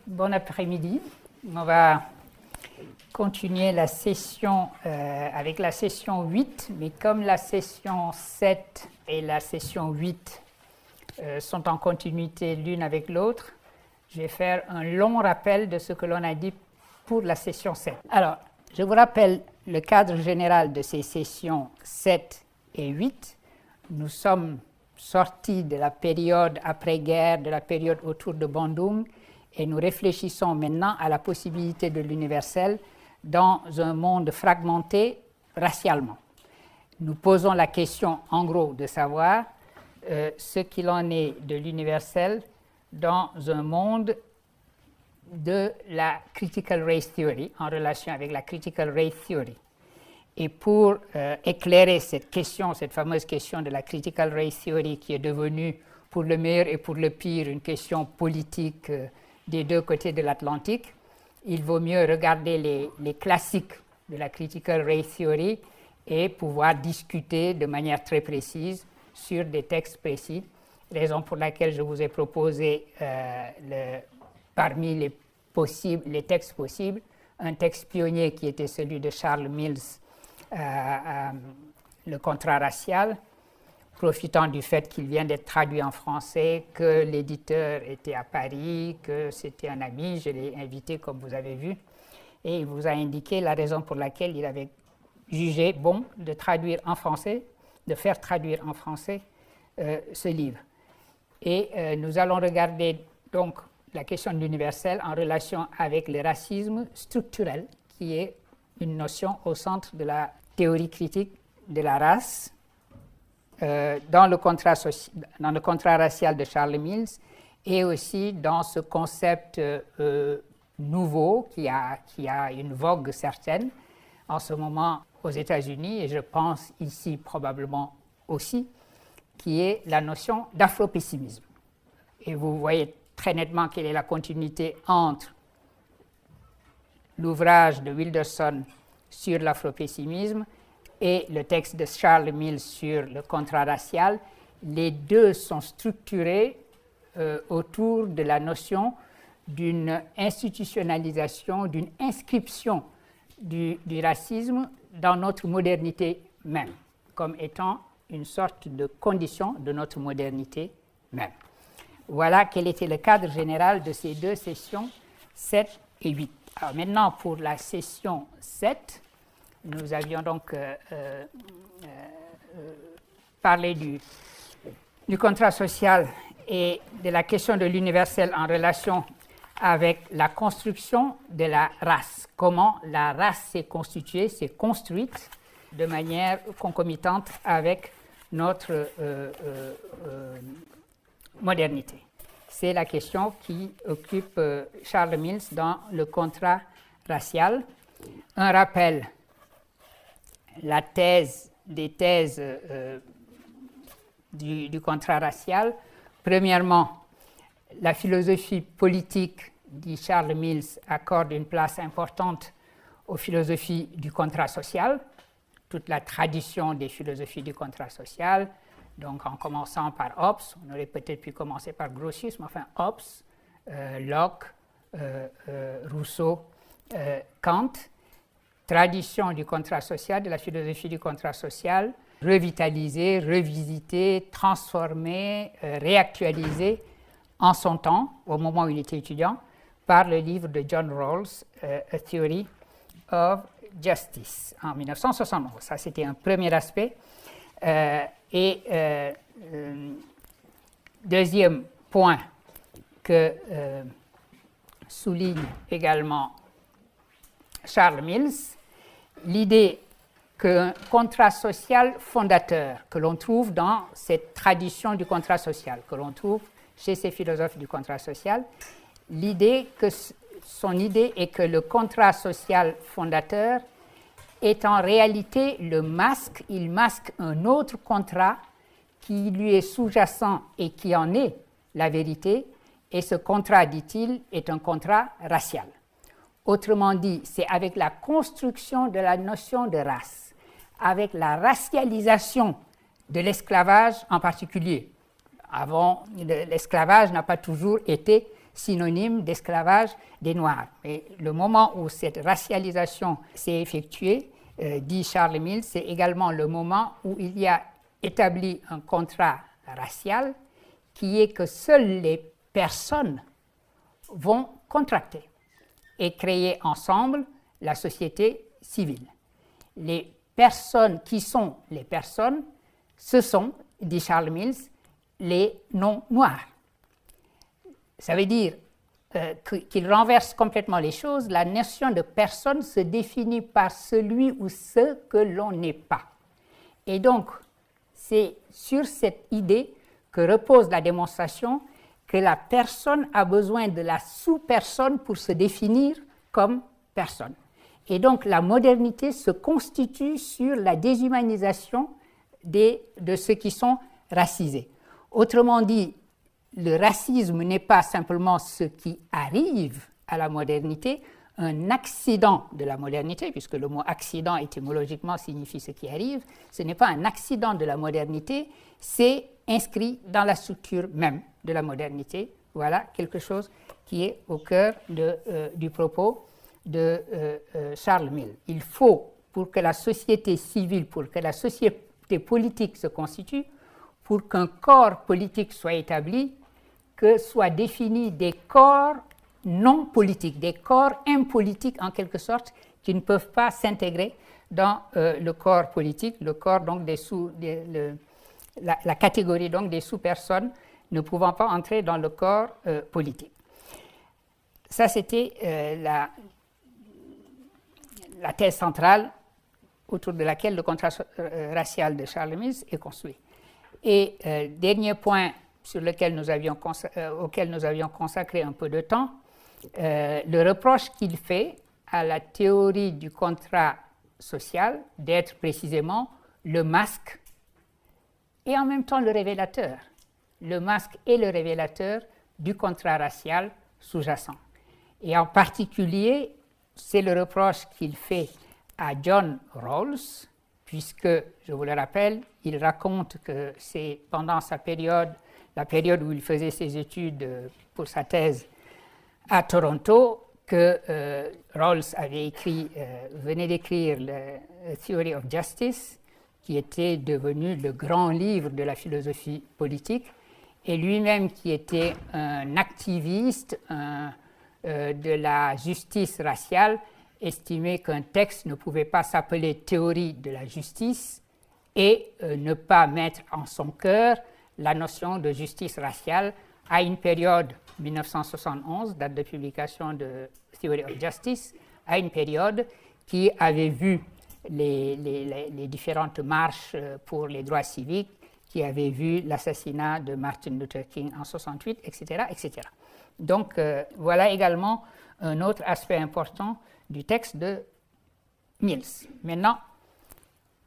Bon après-midi. On va continuer la session avec la session 8, mais comme la session 7 et la session 8 sont en continuité l'une avec l'autre, je vais faire un long rappel de ce que l'on a dit pour la session 7. Alors, je vous rappelle le cadre général de ces sessions 7 et 8. Nous sommes sortis de la période après-guerre, de la période autour de Bandung, et nous réfléchissons maintenant à la possibilité de l'universel dans un monde fragmenté racialement. Nous posons la question, en gros, de savoir ce qu'il en est de l'universel dans un monde de la critical race theory, en relation avec la critical race theory. Et pour éclairer cette question, cette fameuse question de la critical race theory qui est devenue, pour le meilleur et pour le pire, une question politique des deux côtés de l'Atlantique, il vaut mieux regarder les classiques de la critical race theory et pouvoir discuter de manière très précise sur des textes précis. Raison pour laquelle je vous ai proposé parmi les textes possibles, un texte pionnier qui était celui de Charles Mills, le contrat racial, profitant du fait qu'il vient d'être traduit en français, que l'éditeur était à Paris, que c'était un ami, je l'ai invité comme vous avez vu, et il vous a indiqué la raison pour laquelle il avait jugé bon de traduire en français, de faire traduire en français ce livre. Et nous allons regarder donc la question de l'universel en relation avec le racisme structurel, qui est une notion au centre de la théorie critique de la race, dans le contrat racial de Charles Mills, et aussi dans ce concept nouveau qui a une vogue certaine en ce moment aux États-Unis, et je pense ici probablement aussi, qui est la notion d'afropessimisme. Et vous voyez très nettement quelle est la continuité entre l'ouvrage de Wilderson sur l'afropessimisme et le texte de Charles Mills sur le contrat racial. Les deux sont structurés autour de la notion d'une institutionnalisation, d'une inscription du racisme dans notre modernité même, comme étant une sorte de condition de notre modernité même. Voilà quel était le cadre général de ces deux sessions 7 et 8. Alors maintenant, pour la session 7, nous avions donc parlé du contrat social et de la question de l'universel en relation avec la construction de la race. Comment la race s'est constituée, s'est construite de manière concomitante avec notre modernité. C'est la question qui occupe Charles Mills dans le contrat racial. Un rappel, des thèses du contrat racial. Premièrement, la philosophie politique, dit Charles Mills, accorde une place importante aux philosophies du contrat social, toute la tradition des philosophies du contrat social, donc en commençant par Hobbes, on aurait peut-être pu commencer par Grotius, mais enfin Hobbes, Locke, Rousseau, Kant, tradition du contrat social, de la philosophie du contrat social, revitalisée, revisitée, transformée, réactualisée en son temps, au moment où il était étudiant, par le livre de John Rawls, A Theory of Justice, en 1971. Ça, c'était un premier aspect. Deuxième point que souligne également Charles Mills, l'idée qu'un contrat social fondateur que l'on trouve dans cette tradition du contrat social, que l'on trouve chez ces philosophes du contrat social, son idée est que le contrat social fondateur est en réalité il masque un autre contrat qui lui est sous-jacent et qui en est la vérité, et ce contrat, dit-il, est un contrat racial. Autrement dit, c'est avec la construction de la notion de race, avec la racialisation de l'esclavage en particulier. Avant, l'esclavage n'a pas toujours été synonyme d'esclavage des Noirs. Et le moment où cette racialisation s'est effectuée, dit Charles Mills, c'est également le moment où il y a établi un contrat racial qui est que seules les personnes vont contracter et créer ensemble la société civile. Les personnes qui sont les personnes, ce sont, dit Charles Mills, les non-noirs. Ça veut dire qu'il renverse complètement les choses. La notion de personne se définit par celui ou ce que l'on n'est pas. Et donc, c'est sur cette idée que repose la démonstration que la personne a besoin de la sous-personne pour se définir comme personne. Et donc, la modernité se constitue sur la déshumanisation de ceux qui sont racisés. Autrement dit, le racisme n'est pas simplement ce qui arrive à la modernité, un accident de la modernité, puisque le mot accident étymologiquement signifie ce qui arrive, ce n'est pas un accident de la modernité, c'est inscrit dans la structure même de la modernité. Voilà quelque chose qui est au cœur du propos de Charles Mills. Il faut, pour que la société civile, pour que la société politique se constitue, pour qu'un corps politique soit établi, que soient définis des corps non politiques, des corps impolitiques en quelque sorte, qui ne peuvent pas s'intégrer dans le corps politique, le corps donc la catégorie donc des sous-personnes ne pouvant pas entrer dans le corps politique. Ça, c'était la thèse centrale autour de laquelle le contrat racial de Charles Mills est construit. Et dernier point auquel nous avions consacré un peu de temps, le reproche qu'il fait à la théorie du contrat social d'être précisément le masque et en même temps le révélateur. Le masque est le révélateur du contrat racial sous-jacent. Et en particulier, c'est le reproche qu'il fait à John Rawls, puisque, je vous le rappelle, il raconte que c'est pendant sa période, la période où il faisait ses études pour sa thèse à Toronto, que Rawls venait d'écrire le Theory of Justice, qui était devenu le grand livre de la philosophie politique, et lui-même qui était un activiste de la justice raciale, estimait qu'un texte ne pouvait pas s'appeler théorie de la justice et ne pas mettre en son cœur la notion de justice raciale à une période 1971, date de publication de Theory of Justice, à une période qui avait vu les différentes marches pour les droits civiques, qui avait vu l'assassinat de Martin Luther King en 1968, etc., etc. Donc, voilà également un autre aspect important du texte de Mills. Maintenant,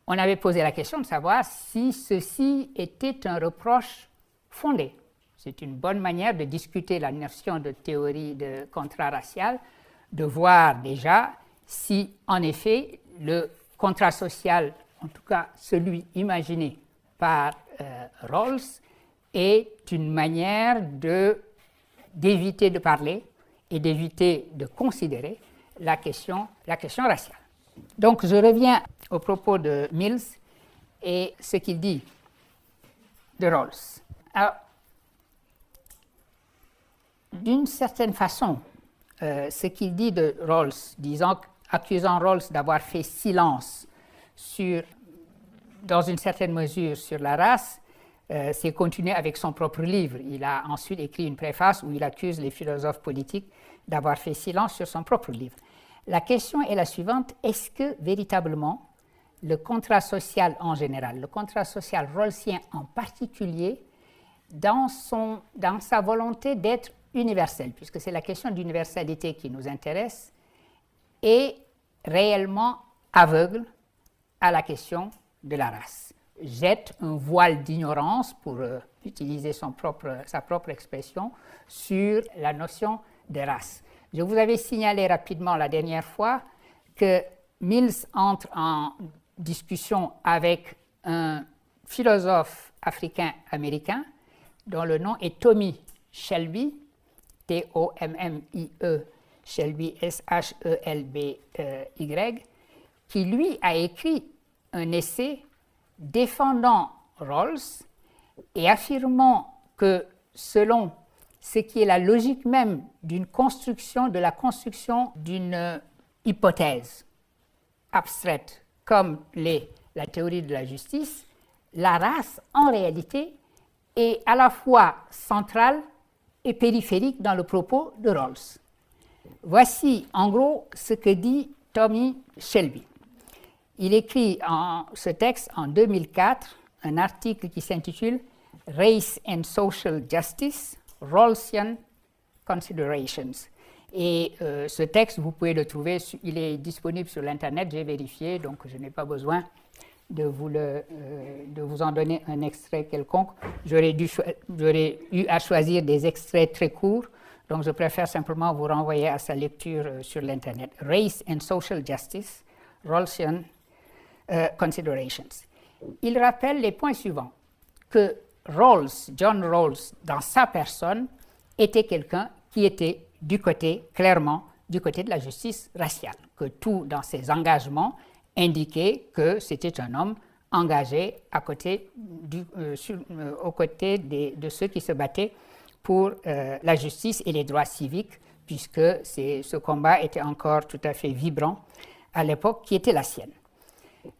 on avait posé la question de savoir si ceci était un reproche fondé. C'est une bonne manière de discuter la notion de théorie de contrat racial, de voir déjà si, en effet, le contrat social, en tout cas celui imaginé par Rawls, est une manière d'éviter de parler et d'éviter de considérer la question raciale. Donc, je reviens au propos de Mills et ce qu'il dit de Rawls. Alors, d'une certaine façon, ce qu'il dit de Rawls, accusant Rawls d'avoir fait silence dans une certaine mesure sur la race, c'est continué avec son propre livre. Il a ensuite écrit une préface où il accuse les philosophes politiques d'avoir fait silence sur son propre livre. La question est la suivante: est-ce que véritablement le contrat social en général, le contrat social rawlsien en particulier, dans sa volonté d'être universel, puisque c'est la question d'universalité qui nous intéresse, est réellement aveugle à la question de la race, jette un voile d'ignorance, pour utiliser sa propre expression, sur la notion de race. Je vous avais signalé rapidement la dernière fois que Mills entre en discussion avec un philosophe africain-américain dont le nom est Tommy Shelby, T-O-M-M-I-E, Shelby, S-H-E-L-B-Y, qui lui a écrit un essai défendant Rawls et affirmant que selon ce qui est la logique même d'une construction, de la construction d'une hypothèse abstraite comme la théorie de la justice, la race, en réalité, est à la fois centrale et périphérique dans le propos de Rawls. Voici, en gros, ce que dit Tommy Shelby. Il écrit ce texte en 2004, un article qui s'intitule « Race and Social Justice, Rawlsian Considerations ». Et ce texte, vous pouvez le trouver, il est disponible sur l'Internet, j'ai vérifié, donc je n'ai pas besoin de vous en donner un extrait quelconque. J'aurais eu à choisir des extraits très courts, donc je préfère simplement vous renvoyer à sa lecture sur l'Internet. Race and Social Justice, Rawlsian Considerations. Il rappelle les points suivants, que Rawls, John Rawls, dans sa personne, était quelqu'un qui était clairement du côté de la justice raciale, que tout dans ses engagements indiquait que c'était un homme engagé aux côtés de ceux qui se battaient pour la justice et les droits civiques, puisque ce combat était encore tout à fait vibrant à l'époque qui était la sienne.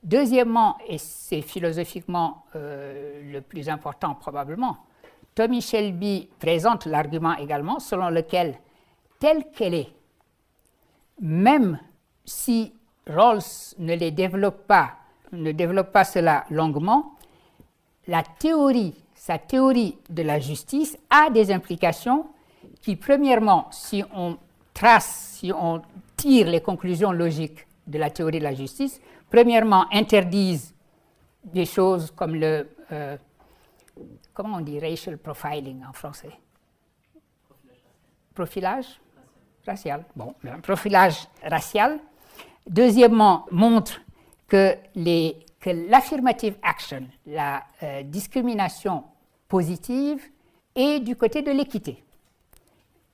Deuxièmement, et c'est philosophiquement le plus important probablement, Tommy Shelby présente l'argument également selon lequel, telle qu'elle est, même si Rawls ne développe pas cela longuement, sa théorie de la justice a des implications qui, premièrement, si on tire les conclusions logiques de la théorie de la justice, premièrement, interdisent des choses comme comment on dit racial profiling en français? Profilage racial. Bon, un profilage racial. Deuxièmement, montre que l'affirmative action, la discrimination positive, est du côté de l'équité.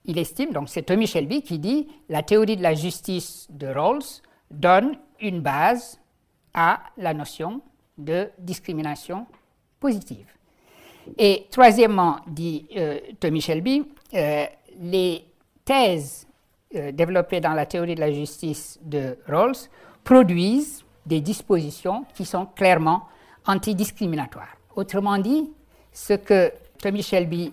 Il estime, donc c'est Tommy Shelby qui dit, la théorie de la justice de Rawls donne une base à la notion de discrimination positive. Et troisièmement, dit Tommy Shelby, les thèses développées dans la théorie de la justice de Rawls produisent des dispositions qui sont clairement antidiscriminatoires. Autrement dit, ce que Tommy Shelby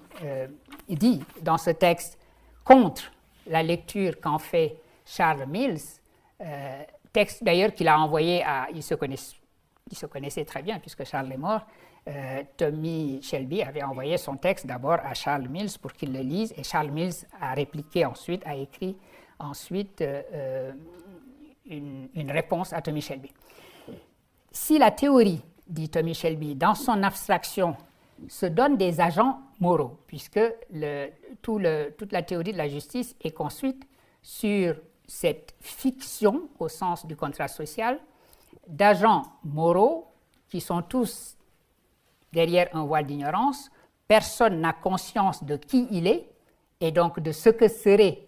dit dans ce texte contre la lecture qu'en fait Charles Mills, texte d'ailleurs qu'il a envoyé à... Il se connaissait très bien puisque Charles est mort. Tommy Shelby avait envoyé son texte d'abord à Charles Mills pour qu'il le lise et Charles Mills a répliqué ensuite, a écrit ensuite une réponse à Tommy Shelby. Si la théorie, dit Tommy Shelby, dans son abstraction, se donne des agents moraux, puisque toute la théorie de la justice est construite sur cette fiction, au sens du contrat social, d'agents moraux qui sont tous derrière un voile d'ignorance, personne n'a conscience de qui il est et donc de ce que serait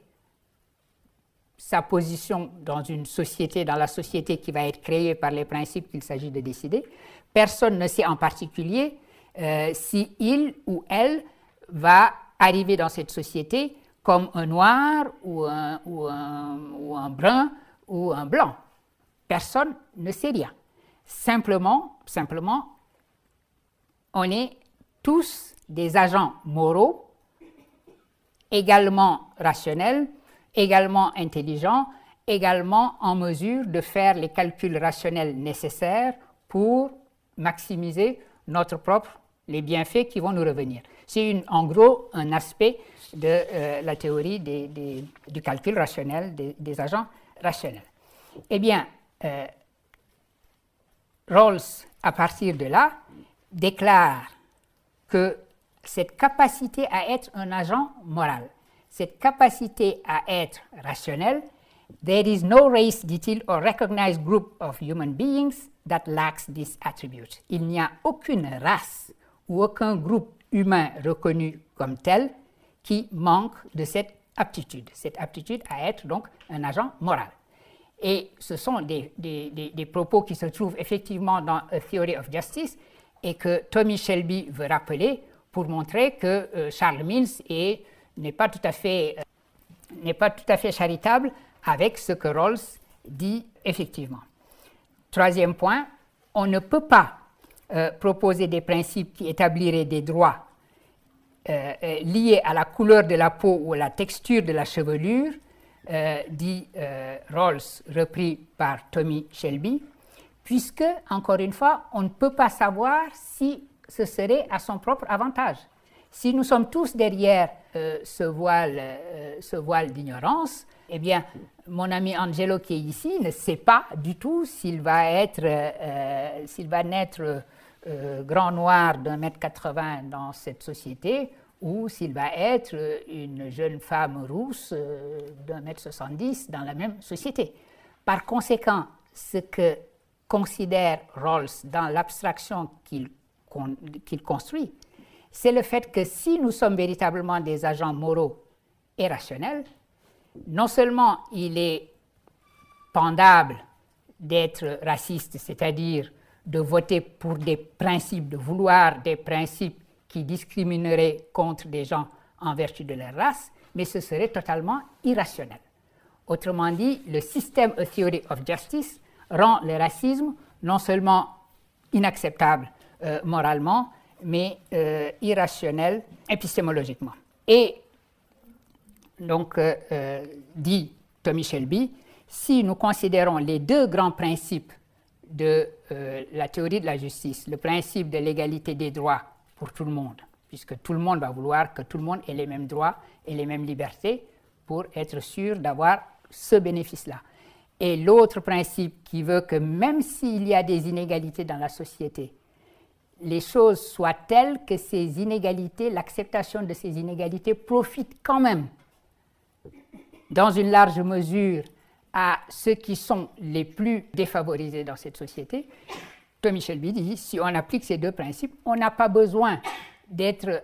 sa position dans une société, dans la société qui va être créée par les principes qu'il s'agit de décider. Personne ne sait en particulier si il ou elle va arriver dans cette société comme un noir ou un brun ou un blanc. Personne ne sait rien. Simplement, on est tous des agents moraux, également rationnels, également intelligents, également en mesure de faire les calculs rationnels nécessaires pour maximiser les bienfaits qui vont nous revenir. C'est en gros un aspect de la théorie du calcul rationnel, des agents rationnels. Eh bien, Rawls, à partir de là, déclare que cette capacité à être un agent moral, cette capacité à être rationnel, there is no race, dit-il, or recognized group of human beings that lacks this attribute. Il n'y a aucune race ou aucun groupe humain reconnu comme tel qui manque de cette aptitude à être donc un agent moral. Et ce sont des propos qui se trouvent effectivement dans A Theory of Justice et que Tommy Shelby veut rappeler pour montrer que Charles Mills n'est pas tout à fait charitable avec ce que Rawls dit effectivement. Troisième point, on ne peut pas proposer des principes qui établiraient des droits liés à la couleur de la peau ou à la texture de la chevelure, dit Rawls, repris par Tommy Shelby, puisque, encore une fois, on ne peut pas savoir si ce serait à son propre avantage. Si nous sommes tous derrière ce voile d'ignorance, eh bien, mon ami Angelo qui est ici ne sait pas du tout s'il va naître grand noir d'1,80 m dans cette société ou s'il va être une jeune femme rousse d'1,70 m dans la même société. Par conséquent, ce que considère Rawls dans l'abstraction qu'il construit, c'est le fait que si nous sommes véritablement des agents moraux et rationnels, non seulement il est pendable d'être raciste, c'est-à-dire de voter pour des principes, de vouloir des principes qui discrimineraient contre des gens en vertu de leur race, mais ce serait totalement irrationnel. Autrement dit, le système A Theory of Justice rend le racisme non seulement inacceptable moralement, mais irrationnel épistémologiquement. Et donc, dit Tommy Shelby, si nous considérons les deux grands principes de la théorie de la justice, le principe de l'égalité des droits pour tout le monde, puisque tout le monde va vouloir que tout le monde ait les mêmes droits et les mêmes libertés pour être sûr d'avoir ce bénéfice-là. Et l'autre principe qui veut que même s'il y a des inégalités dans la société, les choses soient telles que ces inégalités, l'acceptation de ces inégalités profite quand même, dans une large mesure, à ceux qui sont les plus défavorisés dans cette société. Tommy Shelby dit, si on applique ces deux principes, on n'a pas besoin d'être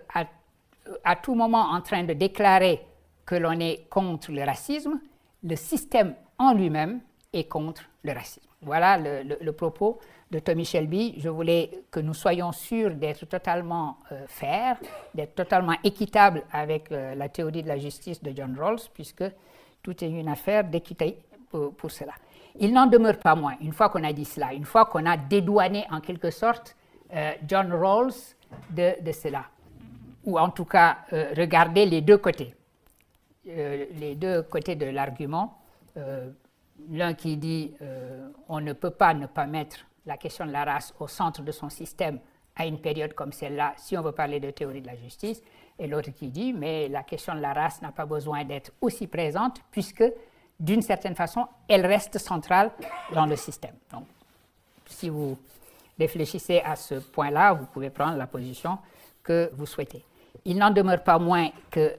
à tout moment en train de déclarer que l'on est contre le racisme. Le système en lui-même est contre le racisme. Voilà le propos de Tommy Shelby. Je voulais que nous soyons sûrs d'être totalement fair, d'être totalement équitable avec la théorie de la justice de John Rawls, puisque tout est une affaire d'équité pour cela. Il n'en demeure pas moins, une fois qu'on a dit cela, une fois qu'on a dédouané en quelque sorte John Rawls de cela, ou en tout cas regarder les deux côtés de l'argument. L'un qui dit on ne peut pas ne pas mettre la question de la race au centre de son système à une période comme celle-là, si on veut parler de théorie de la justice, et l'autre qui dit mais la question de la race n'a pas besoin d'être aussi présente puisque d'une certaine façon, elle reste centrale dans le système. Donc, si vous réfléchissez à ce point-là, vous pouvez prendre la position que vous souhaitez. Il n'en demeure pas moins que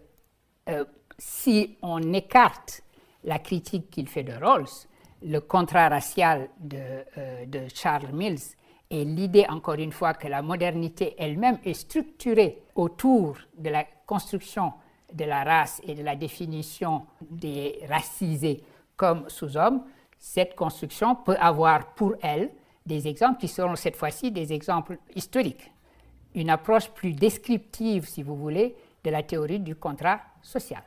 si on écarte la critique qu'il fait de Rawls, le contrat racial de Charles Mills et l'idée, encore une fois, que la modernité elle-même est structurée autour de la construction de la race et de la définition des racisés comme sous-hommes, cette construction peut avoir pour elle des exemples qui seront cette fois-ci des exemples historiques. Une approche plus descriptive, si vous voulez, de la théorie du contrat social.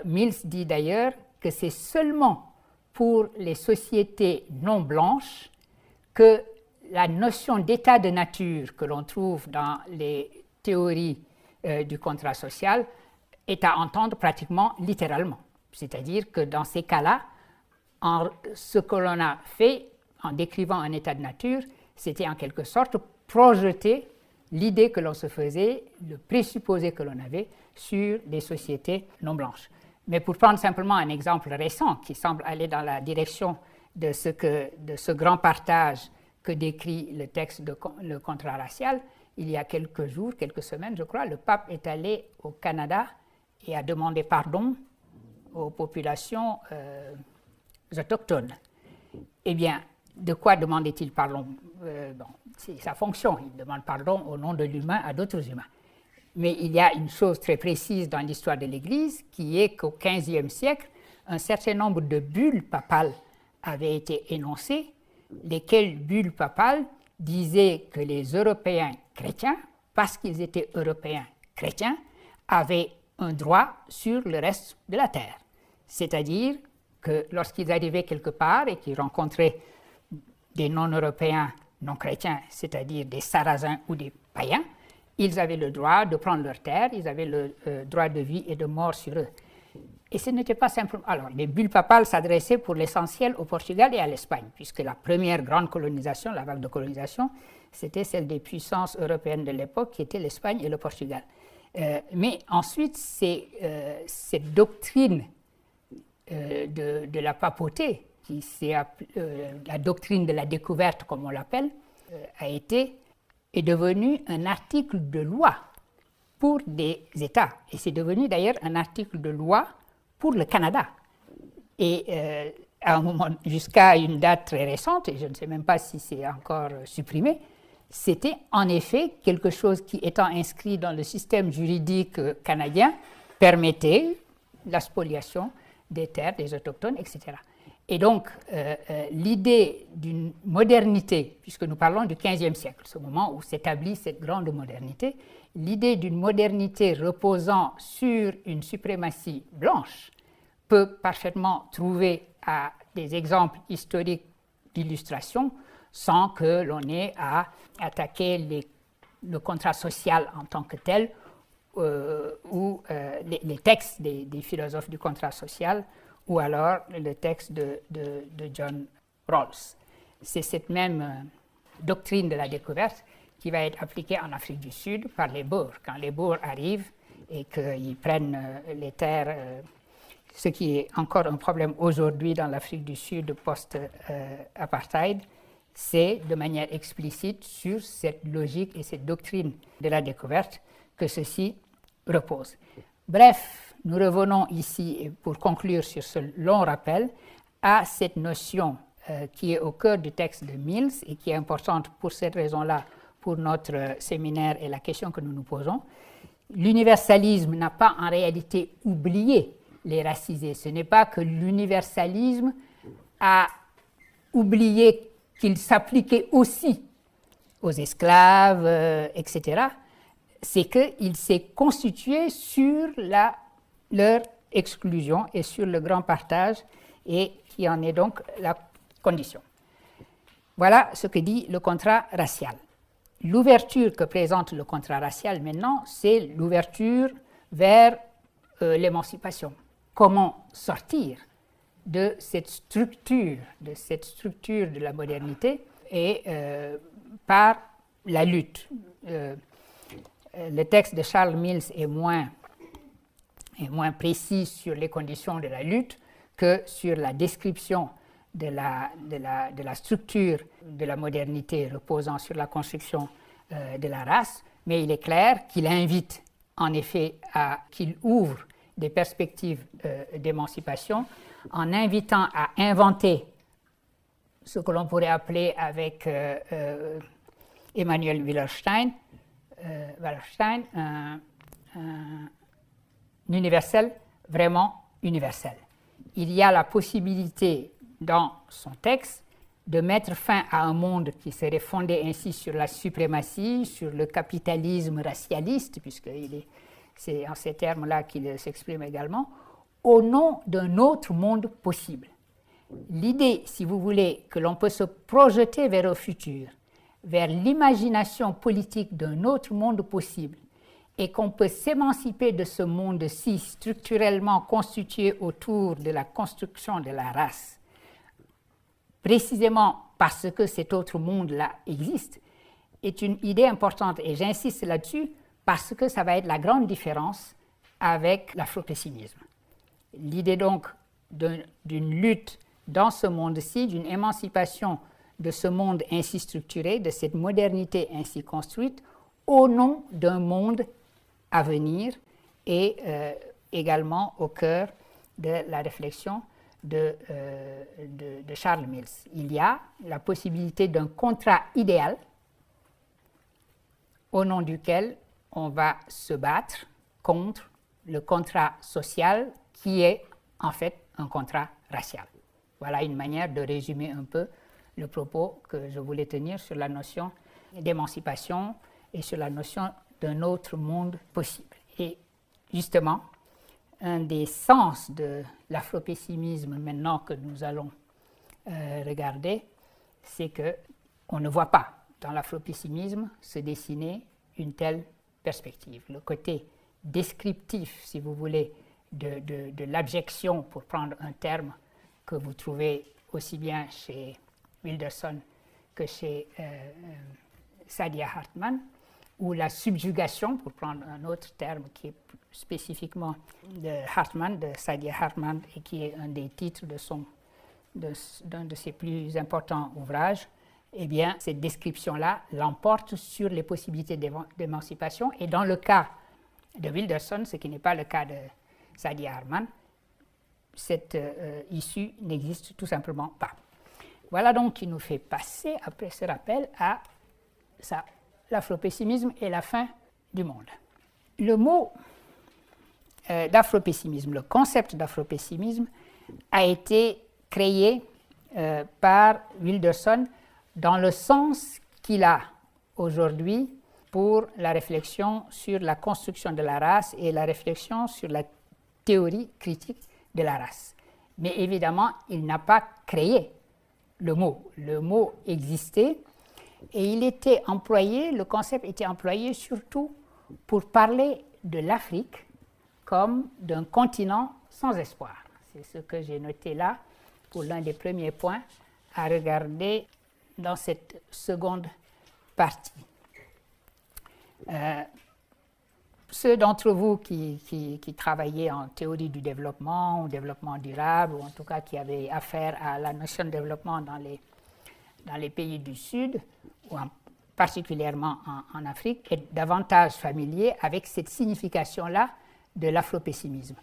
Mills dit d'ailleurs que c'est seulement pour les sociétés non blanches que la notion d'état de nature que l'on trouve dans les théories du contrat social est à entendre pratiquement littéralement. C'est-à-dire que dans ces cas-là, ce que l'on a fait en décrivant un état de nature, c'était en quelque sorte projeter l'idée que l'on se faisait, le présupposé que l'on avait sur des sociétés non blanches. Mais pour prendre simplement un exemple récent qui semble aller dans la direction de ce grand partage que décrit le texte de le contrat racial, il y a quelques jours, quelques semaines, je crois, le pape est allé au Canada et a demandé pardon aux populations autochtones. Eh bien, de quoi demandait-il pardon? C'est sa fonction. Il demande pardon au nom de l'humain à d'autres humains. Mais il y a une chose très précise dans l'histoire de l'Église qui est qu'au XVe siècle, un certain nombre de bulles papales avaient été énoncées, lesquelles bulles papales disaient que les Européens chrétiens, parce qu'ils étaient Européens chrétiens, avaient un droit sur le reste de la terre. C'est-à-dire que lorsqu'ils arrivaient quelque part et qu'ils rencontraient des non-européens non chrétiens, c'est-à-dire des sarrasins ou des païens, ils avaient le droit de prendre leur terre, ils avaient le droit de vie et de mort sur eux. Et ce n'était pas simplement... Alors, les bulles papales s'adressaient pour l'essentiel au Portugal et à l'Espagne, puisque la première grande colonisation, la vague de colonisation, c'était celle des puissances européennes de l'époque, qui étaient l'Espagne et le Portugal. Mais ensuite, cette doctrine de la papauté, qui la doctrine de la découverte, comme on l'appelle, est devenue un article de loi pour des États. Et c'est devenu d'ailleurs un article de loi pour le Canada. Et à un moment, jusqu'à une date très récente, et je ne sais même pas si c'est encore supprimé, c'était en effet quelque chose qui, étant inscrit dans le système juridique canadien, permettait la spoliation des terres des autochtones, etc. Et donc, l'idée d'une modernité, puisque nous parlons du XVe siècle, ce moment où s'établit cette grande modernité, l'idée d'une modernité reposant sur une suprématie blanche peut parfaitement trouver à des exemples historiques d'illustration sans que l'on ait à attaquer le contrat social en tant que tel ou les textes des philosophes du contrat social ou alors le texte de John Rawls. C'est cette même doctrine de la découverte qui va être appliquée en Afrique du Sud par les Boers. Quand les Boers arrivent et qu'ils prennent les terres, ce qui est encore un problème aujourd'hui dans l'Afrique du Sud post-apartheid, c'est de manière explicite sur cette logique et cette doctrine de la découverte que ceci repose. Bref, nous revenons ici, pour conclure sur ce long rappel, à cette notion qui est au cœur du texte de Mills et qui est importante pour cette raison-là pour notre séminaire et la question que nous nous posons. L'universalisme n'a pas en réalité oublié les racisés. Ce n'est pas que l'universalisme a oublié qu'il s'appliquait aussi aux esclaves, etc. C'est qu'il s'est constitué sur leur exclusion et sur le grand partage, et qui en est donc la condition. Voilà ce que dit le contrat racial. L'ouverture que présente le contrat racial maintenant, c'est l'ouverture vers l'émancipation. Comment sortir de cette structure de la modernité et par la lutte. Le texte de Charles Mills est moins précis sur les conditions de la lutte que sur la description de la structure de la modernité reposant sur la construction de la race, mais il est clair qu'il invite en effet qu'il ouvre des perspectives d'émancipation en invitant à inventer ce que l'on pourrait appeler avec Emmanuel Wallerstein un universel vraiment universel. Il y a la possibilité dans son texte de mettre fin à un monde qui serait fondé ainsi sur la suprématie, sur le capitalisme racialiste, puisque c'est en ces termes-là qu'il s'exprime également, au nom d'un autre monde possible. L'idée, si vous voulez, que l'on peut se projeter vers le futur, vers l'imagination politique d'un autre monde possible, et qu'on peut s'émanciper de ce monde-ci structurellement constitué autour de la construction de la race, précisément parce que cet autre monde-là existe, est une idée importante. Et j'insiste là-dessus parce que ça va être la grande différence avec l'afro-pessimisme. L'idée donc d'une lutte dans ce monde-ci, d'une émancipation de ce monde ainsi structuré, de cette modernité ainsi construite, au nom d'un monde à venir et également au cœur de la réflexion de Charles Mills. Il y a la possibilité d'un contrat idéal au nom duquel on va se battre contre le contrat social qui est en fait un contrat racial. Voilà une manière de résumer un peu le propos que je voulais tenir sur la notion d'émancipation et sur la notion d'un autre monde possible. Et justement, un des sens de l'afropessimisme maintenant que nous allons regarder, c'est qu'on ne voit pas dans l'afropessimisme se dessiner une telle perspective. Le côté descriptif, si vous voulez, de l'abjection, pour prendre un terme que vous trouvez aussi bien chez Wilderson que chez Saidiya Hartman, ou la subjugation, pour prendre un autre terme qui est spécifiquement de Hartman, de Saidiya Hartman, et qui est un des titres d'un de ses plus importants ouvrages, eh bien, cette description-là l'emporte sur les possibilités d'émancipation. Et dans le cas de Wilderson, ce qui n'est pas le cas de Saidiya Hartman, cette issue n'existe tout simplement pas. Voilà donc qui nous fait passer, après ce rappel, à l'afropessimisme et la fin du monde. Le mot d'afropessimisme, le concept d'afropessimisme, a été créé par Wilderson dans le sens qu'il a aujourd'hui pour la réflexion sur la construction de la race et la réflexion sur la théorie critique de la race. Mais évidemment, il n'a pas créé le mot. Le mot existait et il était employé, le concept était employé surtout pour parler de l'Afrique comme d'un continent sans espoir. C'est ce que j'ai noté là pour l'un des premiers points à regarder dans cette seconde partie. Ceux d'entre vous qui travaillaient en théorie du développement, ou développement durable, ou en tout cas qui avaient affaire à la notion de développement dans les pays du Sud, ou particulièrement en Afrique, est davantage familier avec cette signification-là de l'afropessimisme.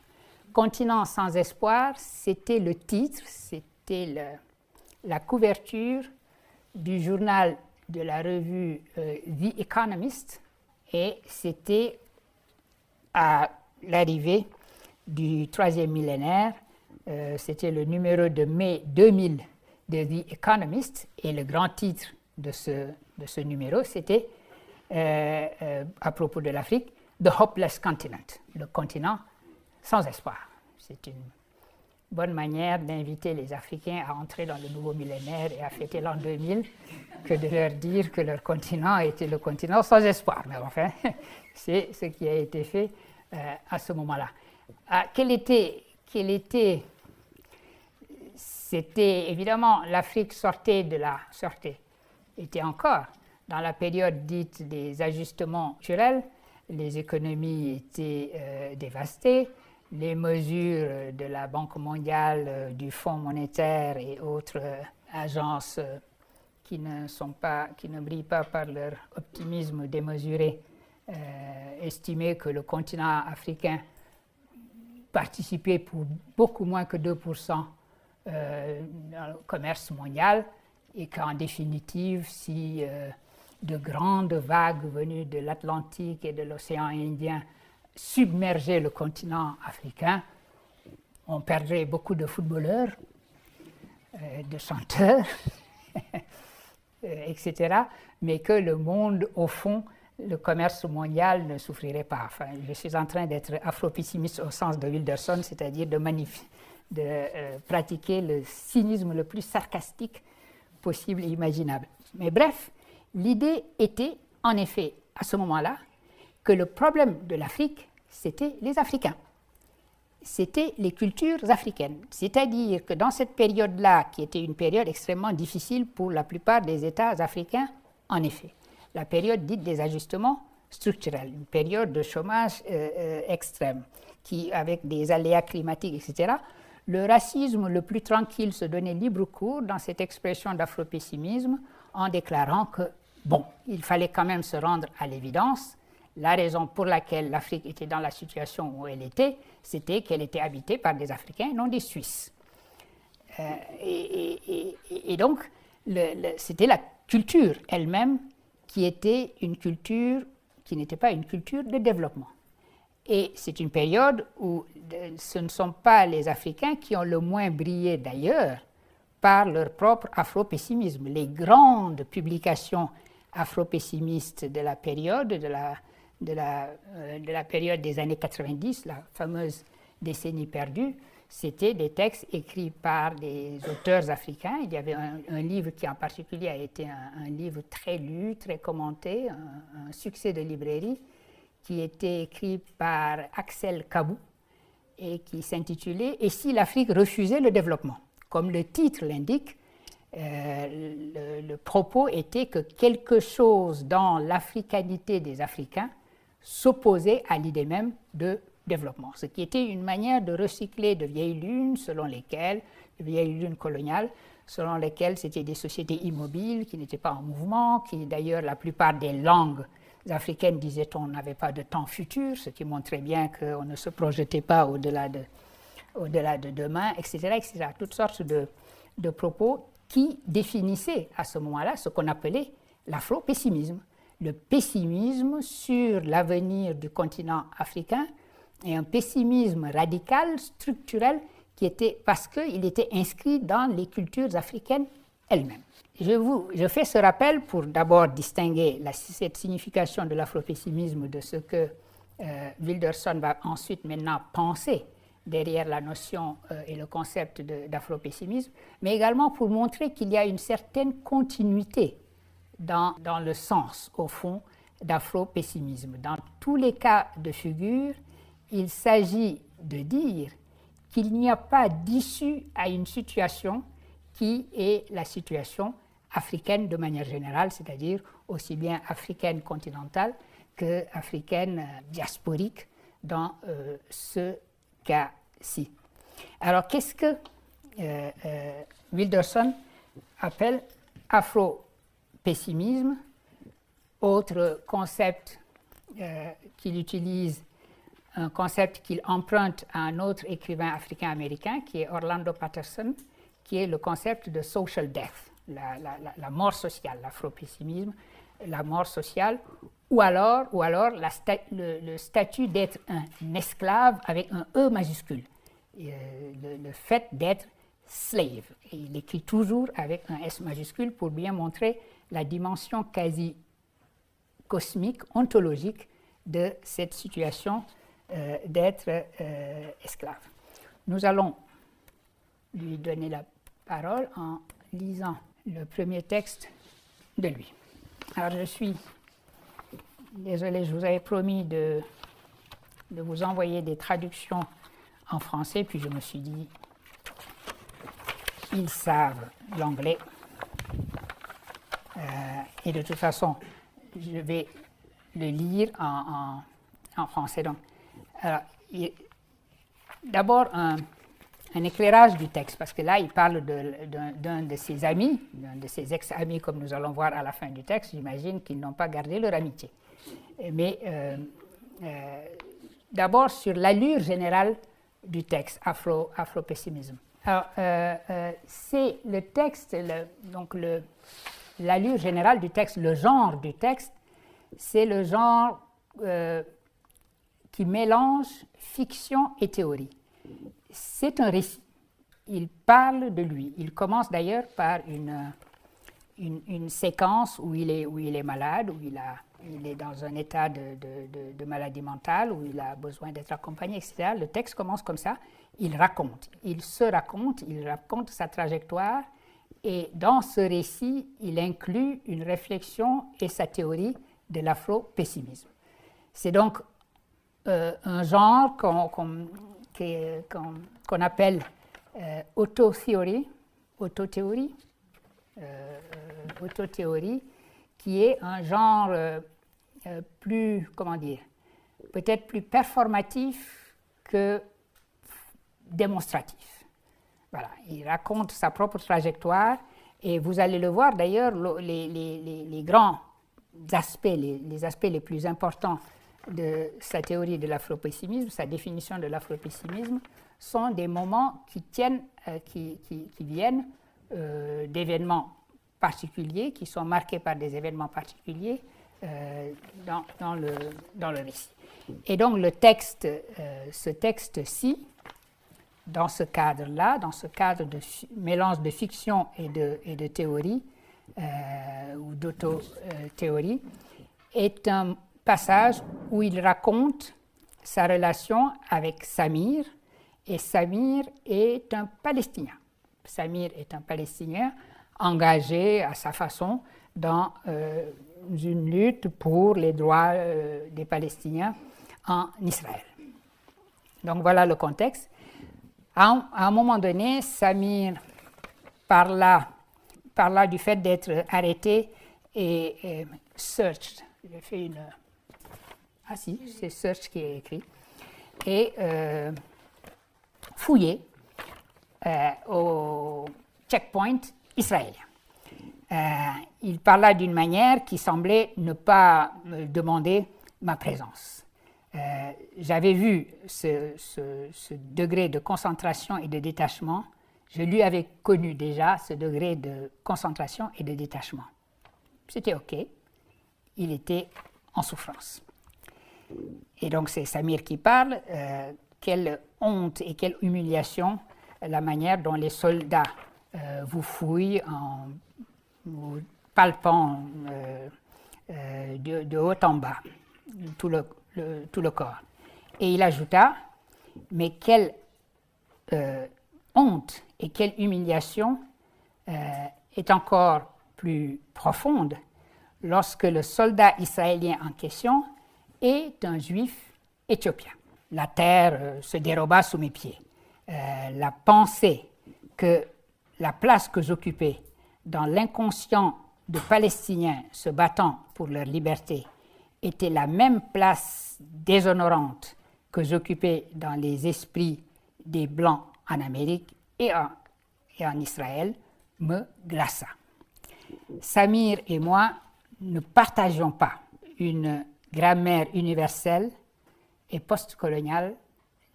Continent sans espoir, c'était le titre, c'était la couverture du journal de la revue The Economist, et c'était à l'arrivée du troisième millénaire, c'était le numéro de mai 2000 de The Economist, et le grand titre de ce numéro, c'était, à propos de l'Afrique, The Hopeless Continent, le continent sans espoir. C'est une bonne manière d'inviter les Africains à entrer dans le nouveau millénaire et à fêter l'an 2000 que de leur dire que leur continent était le continent sans espoir. Mais enfin, c'est ce qui a été fait à ce moment-là. C'était évidemment, l'Afrique était encore dans la période dite des ajustements structurels. Les économies étaient dévastées. Les mesures de la Banque mondiale, du Fonds monétaire et autres agences qui ne brillent pas par leur optimisme démesuré, estimaient que le continent africain participait pour beaucoup moins que 2% dans le commerce mondial, et qu'en définitive, si de grandes vagues venues de l'Atlantique et de l'océan Indien submergeaient le continent africain, on perdrait beaucoup de footballeurs, de chanteurs, etc., mais que le monde, au fond, le commerce mondial ne souffrirait pas. Enfin, je suis en train d'être afro-pessimiste au sens de Wilderson, c'est-à-dire de pratiquer le cynisme le plus sarcastique possible et imaginable. Mais bref, l'idée était, en effet, à ce moment-là, que le problème de l'Afrique, c'était les Africains. C'était les cultures africaines. C'est-à-dire que dans cette période-là, qui était une période extrêmement difficile pour la plupart des États africains, en effet, la période dite des ajustements structurels, une période de chômage extrême, qui, avec des aléas climatiques, etc., le racisme le plus tranquille se donnait libre cours dans cette expression d'afropessimisme en déclarant que, bon, il fallait quand même se rendre à l'évidence. La raison pour laquelle l'Afrique était dans la situation où elle était, c'était qu'elle était habitée par des Africains et non des Suisses. Et donc, c'était la culture elle-même qui était une culture qui n'était pas une culture de développement. Et c'est une période où ce ne sont pas les Africains qui ont le moins brillé d'ailleurs par leur propre afro-pessimisme. Les grandes publications afro-pessimistes de la période, de la période des années 90, la fameuse décennie perdue, c'était des textes écrits par des auteurs africains. Il y avait un livre qui en particulier a été un livre très lu, très commenté, un succès de librairie, qui était écrit par Axel Kabou et qui s'intitulait « Et si l'Afrique refusait le développement ?» Comme le titre l'indique, le propos était que quelque chose dans l'africanité des Africains s'opposait à l'idée même de développement, ce qui était une manière de recycler de vieilles lunes, de vieilles lunes coloniales, selon lesquelles c'était des sociétés immobiles qui n'étaient pas en mouvement, qui d'ailleurs la plupart des langues africaines, disait-on, n'avaient pas de temps futur, ce qui montrait bien qu'on ne se projetait pas au-delà de demain, etc., etc. Toutes sortes de propos qui définissaient à ce moment-là ce qu'on appelait l'afro-pessimisme, le pessimisme sur l'avenir du continent africain, et un pessimisme radical, structurel, qui était parce qu'il était inscrit dans les cultures africaines elles-mêmes. Je fais ce rappel pour d'abord distinguer cette signification de l'afro-pessimisme de ce que Wilderson va ensuite maintenant penser derrière la notion et le concept d'afro-pessimisme, mais également pour montrer qu'il y a une certaine continuité dans le sens, au fond, d'afro-pessimisme. Dans tous les cas de figure, il s'agit de dire qu'il n'y a pas d'issue à une situation qui est la situation africaine de manière générale, c'est-à-dire aussi bien africaine continentale qu'africaine diasporique dans ce cas-ci. Alors, qu'est-ce que Wilderson appelle afro-pessimisme? Autre concept qu'il utilise, un concept qu'il emprunte à un autre écrivain africain-américain qui est Orlando Patterson, qui est le concept de social death, la mort sociale, l'afro-pessimisme, la mort sociale, ou alors le statut d'être un esclave avec un E majuscule, le fait d'être slave. Et il écrit toujours avec un S majuscule pour bien montrer la dimension quasi cosmique, ontologique de cette situation d'être esclave. Nous allons lui donner la parole en lisant le premier texte de lui. Alors je suis désolé, je vous avais promis de vous envoyer des traductions en français, puis je me suis dit, ils savent l'anglais, et de toute façon, je vais le lire en français. Donc, d'abord, un éclairage du texte, parce que là, il parle d'un de ses amis, d'un de ses ex-amis, comme nous allons voir à la fin du texte. J'imagine qu'ils n'ont pas gardé leur amitié. Mais d'abord, sur l'allure générale du texte, afro-pessimisme. Alors, c'est le texte, l'allure générale du texte, le genre du texte, c'est le genre qui mélange fiction et théorie. C'est un récit. Il parle de lui. Il commence d'ailleurs par une séquence où il est malade, où il est dans un état de maladie mentale, où il a besoin d'être accompagné, etc. Le texte commence comme ça. Il raconte. Il raconte sa trajectoire. Et dans ce récit, il inclut une réflexion et sa théorie de l'afro-pessimisme. C'est donc un genre qu'on appelle autothéorie, qui est un genre plus, peut-être plus performatif que démonstratif. Voilà, il raconte sa propre trajectoire et vous allez le voir d'ailleurs, les grands aspects, les aspects les plus importants de sa théorie de l'afro-pessimisme, sa définition de l'afro-pessimisme, sont des moments qui viennent d'événements particuliers, qui sont marqués par des événements particuliers, dans le récit. Et donc le texte, ce texte-ci, dans ce cadre-là, dans ce cadre de mélange de fiction et de théorie, ou d'auto-théorie, est un passage où il raconte sa relation avec Samir, et Samir est un Palestinien. Samir est un Palestinien engagé à sa façon dans une lutte pour les droits des Palestiniens en Israël. Donc voilà le contexte. À un moment donné, Samir parla du fait d'être arrêté et searched. J'ai fait une... Ah si, c'est search qui est écrit. Et fouillé au checkpoint israélien. Il parla d'une manière qui semblait ne pas me demander ma présence. J'avais vu ce degré de concentration et de détachement. Je lui avais connu déjà ce degré de concentration et de détachement. C'était OK. Il était en souffrance. Et donc c'est Samir qui parle. Quelle honte et quelle humiliation la manière dont les soldats vous fouillent en vous palpant de haut en bas tout le corps. Et il ajouta, mais quelle honte et quelle humiliation est encore plus profonde lorsque le soldat israélien en question est un juif éthiopien. La terre se déroba sous mes pieds. La pensée que la place que j'occupais dans l'inconscient de Palestiniens se battant pour leur liberté était la même place déshonorante que j'occupais dans les esprits des Blancs en Amérique et en Israël me glaça. Samir et moi ne partageons pas une grammaire universelle et postcoloniale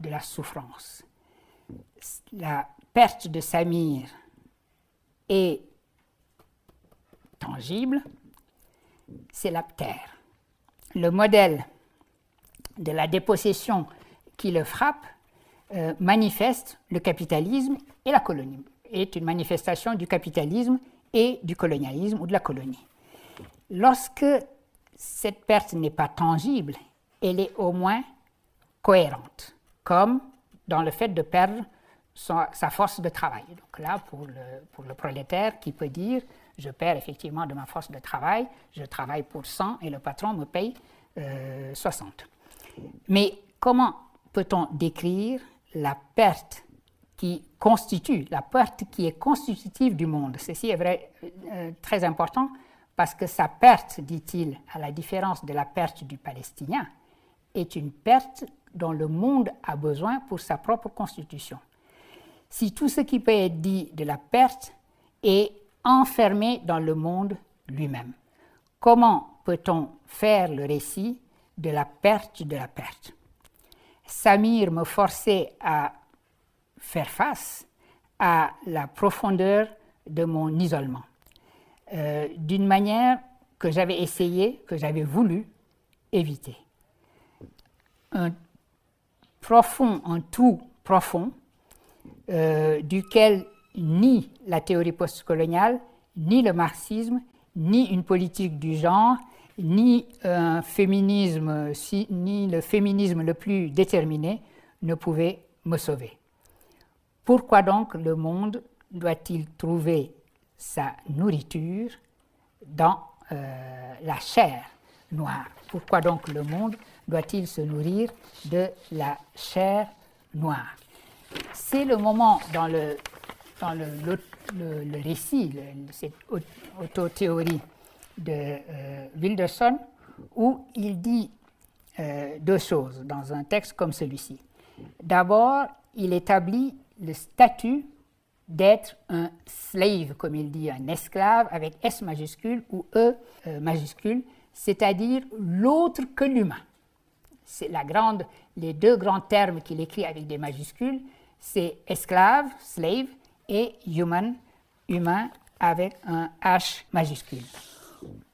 de la souffrance. La perte de Samir est tangible, c'est la terre. Le modèle de la dépossession qui le frappe manifeste le capitalisme et la colonie, est une manifestation du capitalisme et du colonialisme ou de la colonie. Lorsque cette perte n'est pas tangible, elle est au moins cohérente, comme dans le fait de perdre sa force de travail. Donc là, pour le prolétaire qui peut dire « je perds effectivement de ma force de travail, je travaille pour 100 et le patron me paye 60 ». Mais comment peut-on décrire la perte qui est constitutive du monde? Ceci est vrai, très important, parce que sa perte, dit-il, à la différence de la perte du Palestinien, est une perte dont le monde a besoin pour sa propre constitution. Si tout ce qui peut être dit de la perte est enfermé dans le monde lui-même, comment peut-on faire le récit de la perte de la perte? Samir me forçait à faire face à la profondeur de mon isolement, d'une manière que j'avais essayé, que j'avais voulu éviter. Un tout profond, duquel ni la théorie postcoloniale, ni le marxisme, ni une politique du genre, ni un féminisme, ni le féminisme le plus déterminé ne pouvaient me sauver. Pourquoi donc le monde doit-il trouver sa nourriture dans la chair noire? Pourquoi donc le monde doit-il se nourrir de la chair noire? C'est le moment dans le récit, cette autothéorie de Wilderson, où il dit deux choses dans un texte comme celui-ci. D'abord, il établit le statut d'être un slave, comme il dit, un esclave avec S majuscule ou E majuscule, c'est-à-dire l'autre que l'humain. C'est les deux grands termes qu'il écrit avec des majuscules, c'est esclave, slave, et human, humain, avec un H majuscule.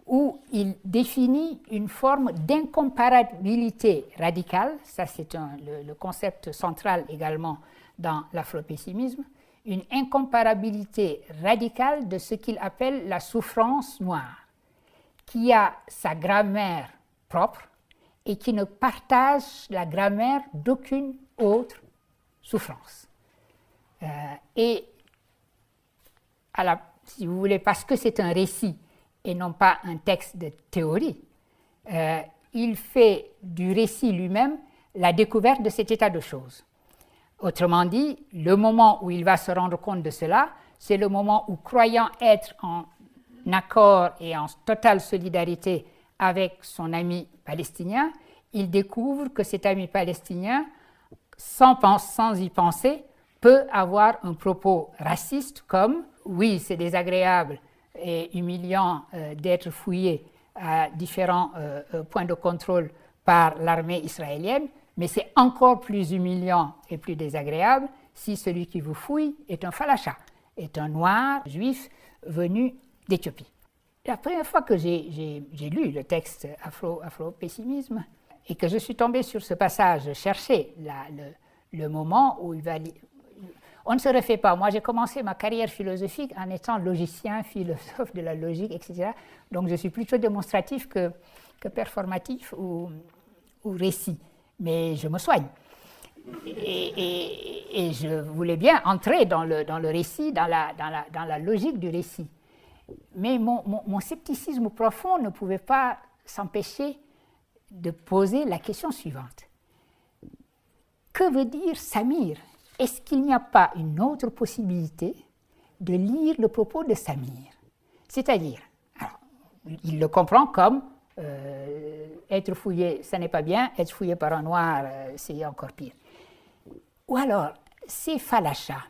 où il définit une forme d'incomparabilité radicale, ça c'est le concept central également dans l'afropessimisme, une incomparabilité radicale de ce qu'il appelle la souffrance noire, qui a sa grammaire propre et qui ne partage la grammaire d'aucune autre souffrance. Et si vous voulez, parce que c'est un récit et non pas un texte de théorie, il fait du récit lui-même la découverte de cet état de choses. Autrement dit, le moment où il va se rendre compte de cela, c'est le moment où, croyant être en accord et en totale solidarité avec son ami palestinien, il découvre que cet ami palestinien, sans y penser, peut avoir un propos raciste comme « oui, c'est désagréable et humiliant d'être fouillé à différents points de contrôle par l'armée israélienne, mais c'est encore plus humiliant et plus désagréable si celui qui vous fouille est un falacha, est un noir juif venu d'Éthiopie. » La première fois que j'ai lu le texte Afro-pessimisme et que je suis tombé sur ce passage, je cherchais le moment où il va... On ne se refait pas. Moi, j'ai commencé ma carrière philosophique en étant logicien, philosophe de la logique, etc. Donc, je suis plutôt démonstratif que performatif ou récit. Mais je me soigne. Et je voulais bien entrer dans le récit, dans la logique du récit. Mais mon scepticisme profond ne pouvait pas s'empêcher de poser la question suivante. Que veut dire Samir ? Est-ce qu'il n'y a pas une autre possibilité de lire le propos de Samir ? C'est-à-dire, il le comprend comme être fouillé, ça n'est pas bien, être fouillé par un noir, c'est encore pire. Ou alors, ces falachas,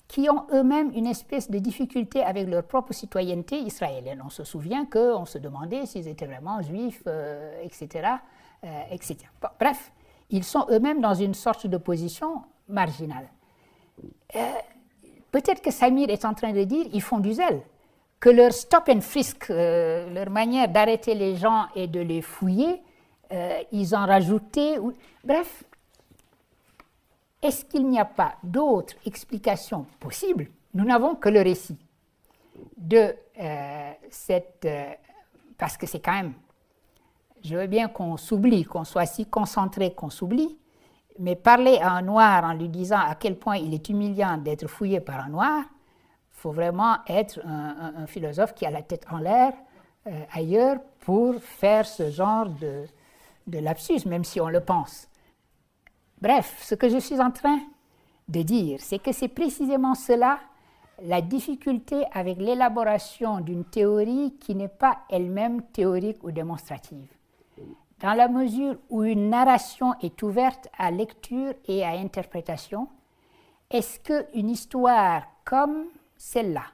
qui ont eux-mêmes une espèce de difficulté avec leur propre citoyenneté israélienne. On se souvient qu'on se demandait s'ils étaient vraiment juifs, etc. etc. Bon, bref, ils sont eux-mêmes dans une sorte de position marginale. Peut-être que Samir est en train de dire ils font du zèle, que leur stop and frisk, leur manière d'arrêter les gens et de les fouiller, ils ont rajouté. Bref, est-ce qu'il n'y a pas d'autres explications possibles? Nous n'avons que le récit de parce que c'est quand même... Je veux bien qu'on s'oublie, qu'on soit si concentré qu'on s'oublie, mais parler à un noir en lui disant à quel point il est humiliant d'être fouillé par un noir, il faut vraiment être un philosophe qui a la tête en l'air ailleurs pour faire ce genre de lapsus, même si on le pense. Bref, ce que je suis en train de dire, c'est que c'est précisément cela, la difficulté avec l'élaboration d'une théorie qui n'est pas elle-même théorique ou démonstrative. Dans la mesure où une narration est ouverte à lecture et à interprétation, est-ce qu'une histoire comme celle-là,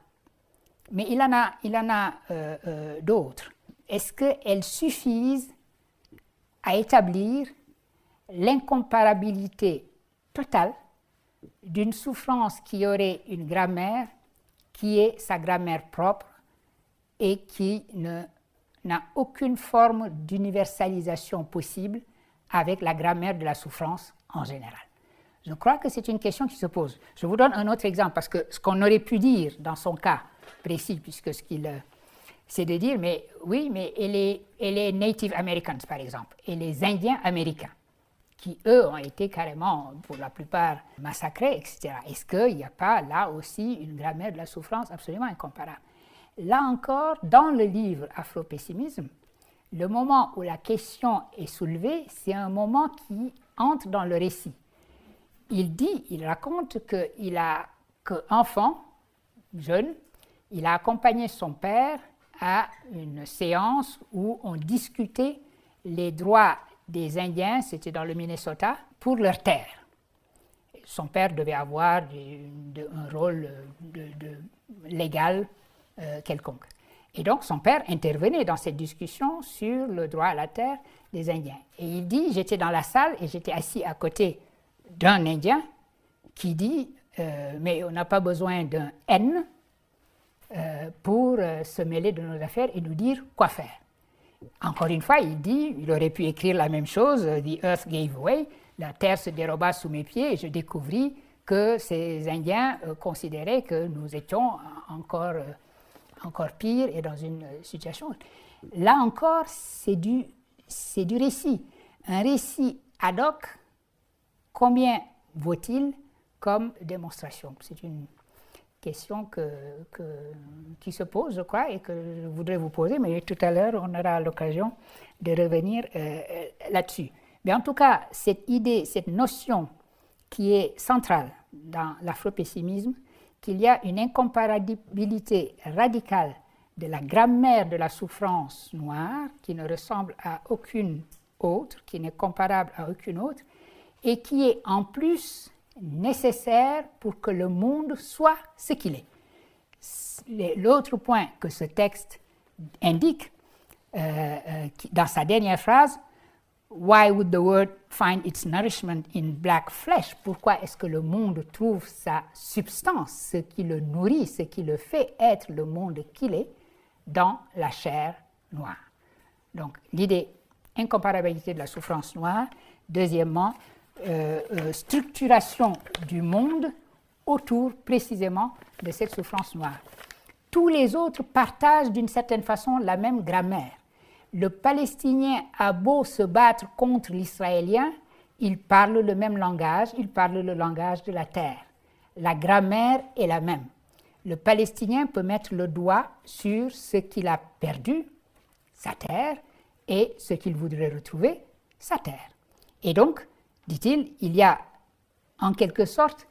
mais il en a d'autres, est-ce qu'elles suffisent à établir l'incomparabilité totale d'une souffrance qui aurait une grammaire qui est sa grammaire propre et qui n'a aucune forme d'universalisation possible avec la grammaire de la souffrance en général? Je crois que c'est une question qui se pose. Je vous donne un autre exemple, parce que ce qu'on aurait pu dire dans son cas précis, puisque c'est de dire, mais oui, mais et les Native Americans, par exemple, et les Indiens américains, qui, eux, ont été carrément, pour la plupart, massacrés, etc. Est-ce qu'il n'y a pas, là aussi, une grammaire de la souffrance absolument incomparable? Là encore, dans le livre Afro-pessimisme, le moment où la question est soulevée, c'est un moment qui entre dans le récit. Il raconte qu'enfant, jeune, il a accompagné son père à une séance où on discutait les droits des Indiens, c'était dans le Minnesota, pour leur terre. Son père devait avoir un rôle légal quelconque. Et donc son père intervenait dans cette discussion sur le droit à la terre des Indiens. Et il dit, j'étais dans la salle et j'étais assis à côté d'un Indien qui dit, mais on n'a pas besoin d'un N, pour se mêler de nos affaires et nous dire quoi faire. Encore une fois, il aurait pu écrire la même chose, « The earth gave way », la terre se déroba sous mes pieds et je découvris que ces Indiens considéraient que nous étions encore pire et dans une situation. Là encore, c'est du récit. Un récit ad hoc, combien vaut-il comme démonstration? C'est une question qui se pose, je crois, et que je voudrais vous poser, mais tout à l'heure, on aura l'occasion de revenir là-dessus. Mais en tout cas, cette idée, cette notion qui est centrale dans l'afropessimisme, qu'il y a une incomparabilité radicale de la grammaire de la souffrance noire, qui ne ressemble à aucune autre, qui n'est comparable à aucune autre, et qui est en plus nécessaire pour que le monde soit ce qu'il est. L'autre point que ce texte indique, dans sa dernière phrase, « Why would the world find its nourishment in black flesh » Pourquoi est-ce que le monde trouve sa substance, ce qui le nourrit, ce qui le fait être le monde qu'il est, dans la chair noire? Donc, l'idée incomparabilité de la souffrance noire. Deuxièmement, structuration du monde autour précisément de cette souffrance noire. Tous les autres partagent d'une certaine façon la même grammaire. Le Palestinien a beau se battre contre l'Israélien, il parle le même langage, il parle le langage de la terre. La grammaire est la même. Le Palestinien peut mettre le doigt sur ce qu'il a perdu, sa terre, et ce qu'il voudrait retrouver, sa terre. Et donc, dit-il, il y a en quelque sorte,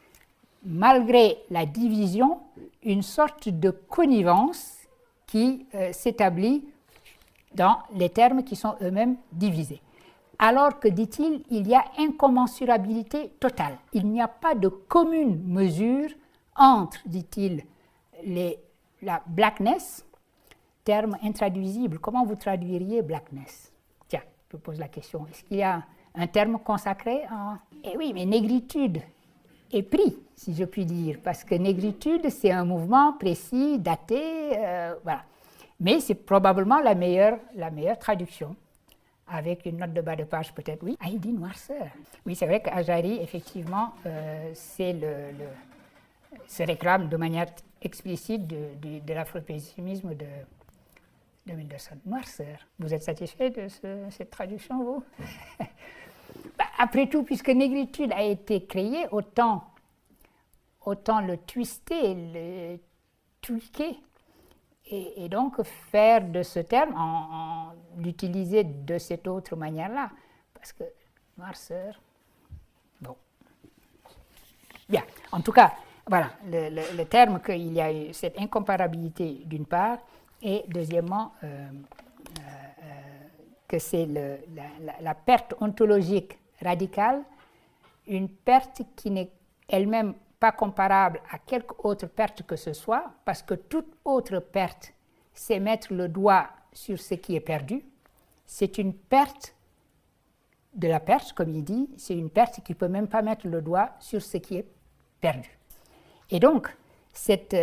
malgré la division, une sorte de connivence qui s'établit dans les termes qui sont eux-mêmes divisés. Alors que, dit-il, il y a incommensurabilité totale. Il n'y a pas de commune mesure entre, dit-il, la blackness, terme intraduisible. Comment vous traduiriez blackness? Tiens, je pose la question. Est-ce qu'il y a un terme consacré en... Eh oui, mais négritude est pris, si je puis dire, parce que négritude, c'est un mouvement précis, daté, voilà. Mais c'est probablement la meilleure traduction, avec une note de bas de page peut-être. Oui, il dit noirceur. Oui, c'est vrai qu'Ajari, effectivement, se réclame de manière explicite de l'afropessimisme de Mendelssohn. Noirceur. Vous êtes satisfait de cette traduction, vous? Après tout, puisque négritude a été créée, autant le twister, le tweaker, et donc faire de ce terme, l'utiliser de cette autre manière-là. Parce que noirceur, bon. Bien, en tout cas, voilà, le terme qu'il y a eu cette incomparabilité d'une part, et deuxièmement, que c'est la perte ontologique radicale, une perte qui n'est elle-même pas comparable à quelque autre perte que ce soit, parce que toute autre perte, c'est mettre le doigt sur ce qui est perdu. C'est une perte de la perte, comme il dit, c'est une perte qui ne peut même pas mettre le doigt sur ce qui est perdu. Et donc, cette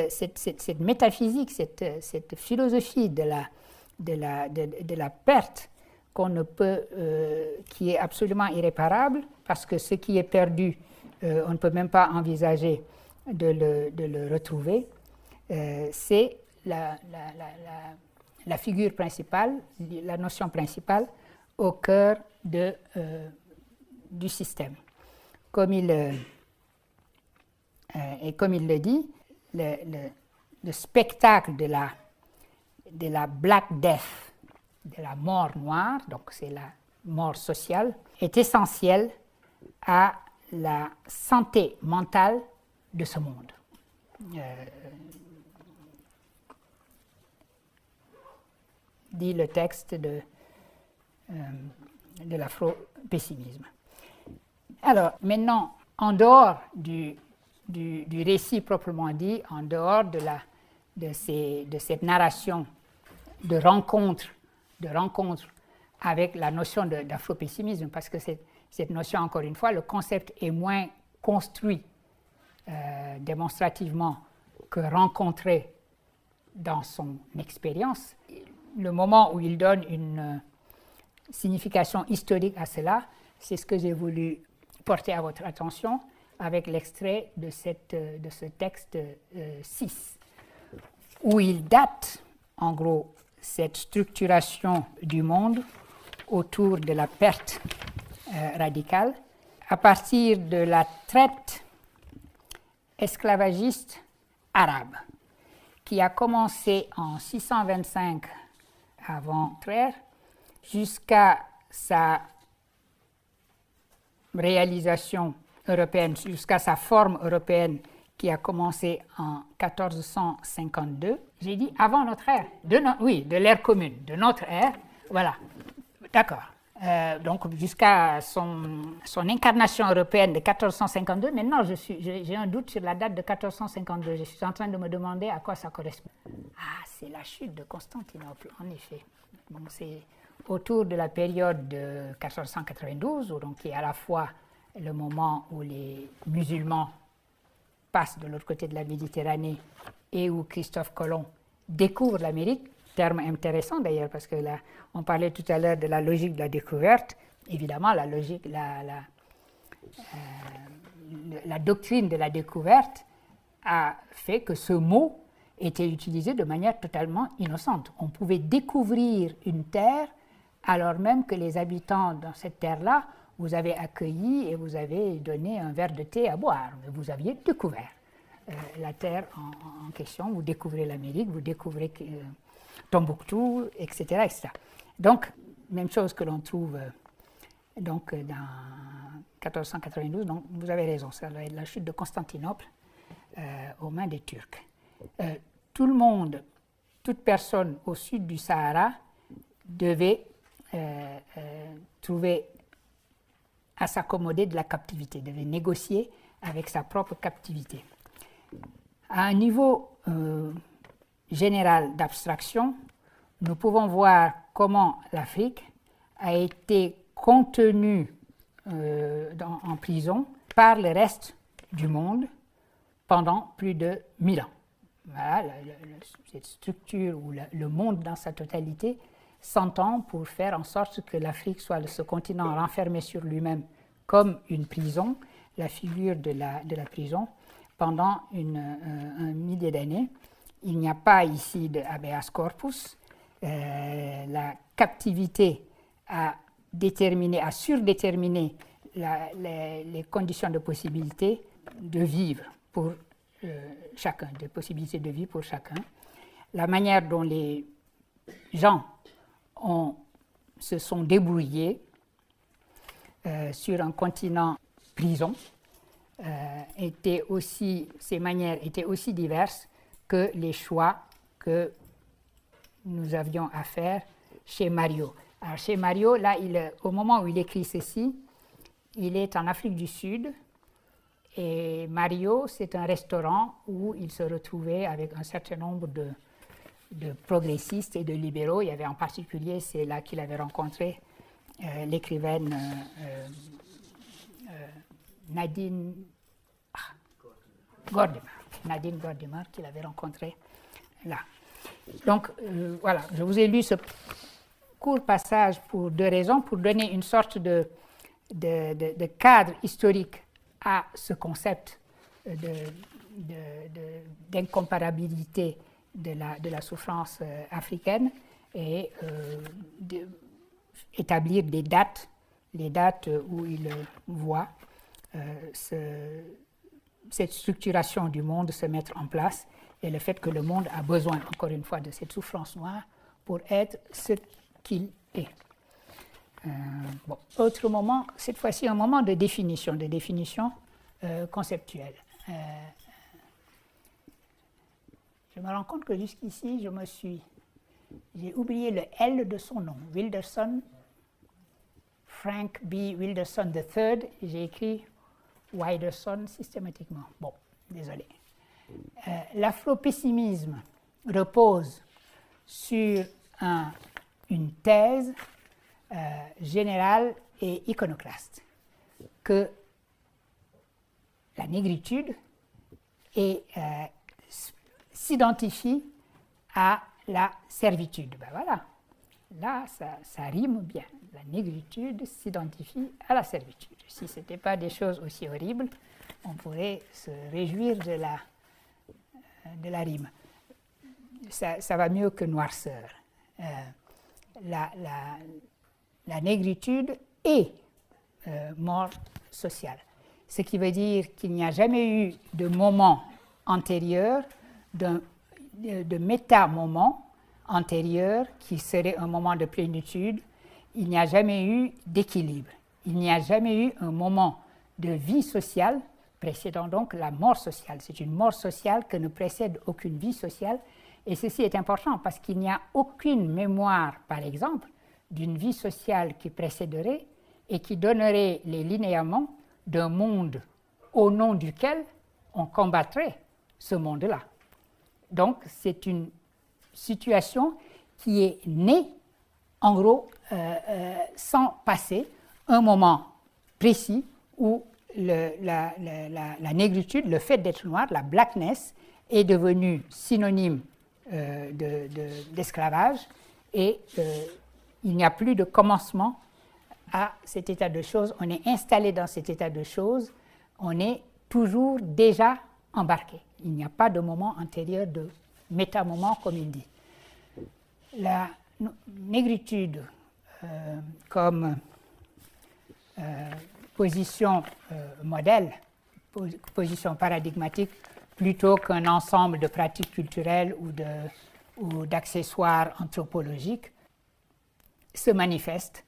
métaphysique, cette philosophie de la perte qu'on ne peut, qui est absolument irréparable, parce que ce qui est perdu, on ne peut même pas envisager de le retrouver, c'est la figure principale, la notion principale au cœur du système. Comme il le dit, le spectacle de la Black Death, de la mort noire, donc c'est la mort sociale, est essentiel à la santé mentale de ce monde. Dit le texte de l'afro-pessimisme. Alors, maintenant, en dehors du récit proprement dit, en dehors de cette narration de rencontre avec la notion d'afro-pessimisme, parce que cette notion, encore une fois, le concept est moins construit démonstrativement que rencontrer dans son expérience. Le moment où il donne une signification historique à cela, c'est ce que j'ai voulu porter à votre attention avec l'extrait de ce texte 6, où il date, en gros, cette structuration du monde autour de la perte radicale à partir de la traite esclavagiste arabe, qui a commencé en 625 avant notre ère, jusqu'à sa réalisation européenne, jusqu'à sa forme européenne qui a commencé en 1452. J'ai dit avant notre ère, de l'ère commune, de notre ère, voilà, d'accord. Donc jusqu'à son incarnation européenne de 1452. Maintenant, j'ai un doute sur la date de 1452. Je suis en train de me demander à quoi ça correspond. Ah, c'est la chute de Constantinople, en effet. Bon, c'est autour de la période de 1492, donc qui est à la fois le moment où les musulmans passent de l'autre côté de la Méditerranée et où Christophe Colomb découvre l'Amérique. Terme intéressant d'ailleurs, parce que là, on parlait tout à l'heure de la logique de la découverte. Évidemment, la doctrine de la découverte a fait que ce mot était utilisé de manière totalement innocente. On pouvait découvrir une terre alors même que les habitants dans cette terre-là vous avaient accueilli et vous avez donné un verre de thé à boire. Mais vous aviez découvert la terre en question. Vous découvrez l'Amérique, vous découvrez Tombouctou, etc., etc. Donc, même chose que l'on trouve donc, dans 1492. Donc, vous avez raison, c'est la chute de Constantinople aux mains des Turcs. Tout le monde, toute personne au sud du Sahara devait trouver à s'accommoder de la captivité, devait négocier avec sa propre captivité. À un niveau général d'abstraction, nous pouvons voir comment l'Afrique a été contenue en prison par le reste du monde pendant plus de 1000 ans. Voilà, cette structure où le monde dans sa totalité s'entend pour faire en sorte que l'Afrique soit ce continent renfermé sur lui-même comme une prison, la figure de la prison pendant un millier d'années. Il n'y a pas ici de habeas corpus. La captivité a surdéterminé les conditions de possibilité de vivre pour chacun, des possibilités de vie pour chacun. La manière dont les gens se sont débrouillés sur un continent prison ces manières étaient aussi diverses que les choix que nous avions à faire chez Mario. Alors chez Mario, là, au moment où il écrit ceci, il est en Afrique du Sud et Mario, c'est un restaurant où il se retrouvait avec un certain nombre de progressistes et de libéraux. Il y avait en particulier, c'est là qu'il avait rencontré l'écrivaine Nadine Gordimer, qu'il avait rencontré là. Donc voilà, je vous ai lu ce court passage pour deux raisons, pour donner une sorte de cadre historique à ce concept d'incomparabilité de la souffrance africaine et établir des dates, les dates où il voit cette structuration du monde se mettre en place et le fait que le monde a besoin, encore une fois, de cette souffrance noire pour être ce qu'il est. Bon, autre moment, cette fois-ci un moment de définition conceptuelle. Je me rends compte que jusqu'ici, j'ai oublié le L de son nom, Wilderson, Frank B. Wilderson III, j'ai écrit Widerson systématiquement. Bon, désolé. L'afro-pessimisme repose sur une thèse générale et iconoclaste, que la négritude s'identifie à la servitude. Ben voilà, là, ça rime bien. La négritude s'identifie à la servitude. Si ce n'était pas des choses aussi horribles, on pourrait se réjouir de la rime. Ça va mieux que noirceur. La négritude est mort sociale. Ce qui veut dire qu'il n'y a jamais eu de moment antérieur, de méta-moment antérieur qui serait un moment de plénitude. Il n'y a jamais eu d'équilibre. Il n'y a jamais eu un moment de vie sociale précédant donc la mort sociale. C'est une mort sociale que ne précède aucune vie sociale. Et ceci est important parce qu'il n'y a aucune mémoire, par exemple, d'une vie sociale qui précéderait et qui donnerait les linéaments d'un monde au nom duquel on combattrait ce monde-là. Donc, c'est une situation qui est née, en gros, sans passer un moment précis où la négritude, le fait d'être noir, la blackness, est devenu synonyme d'esclavage et il n'y a plus de commencement à cet état de choses. On est installé dans cet état de choses, on est toujours déjà embarqué. Il n'y a pas de moment antérieur de méta-moment, comme il dit. La négritude comme position modèle, position paradigmatique, plutôt qu'un ensemble de pratiques culturelles ou d'accessoires anthropologiques, se manifeste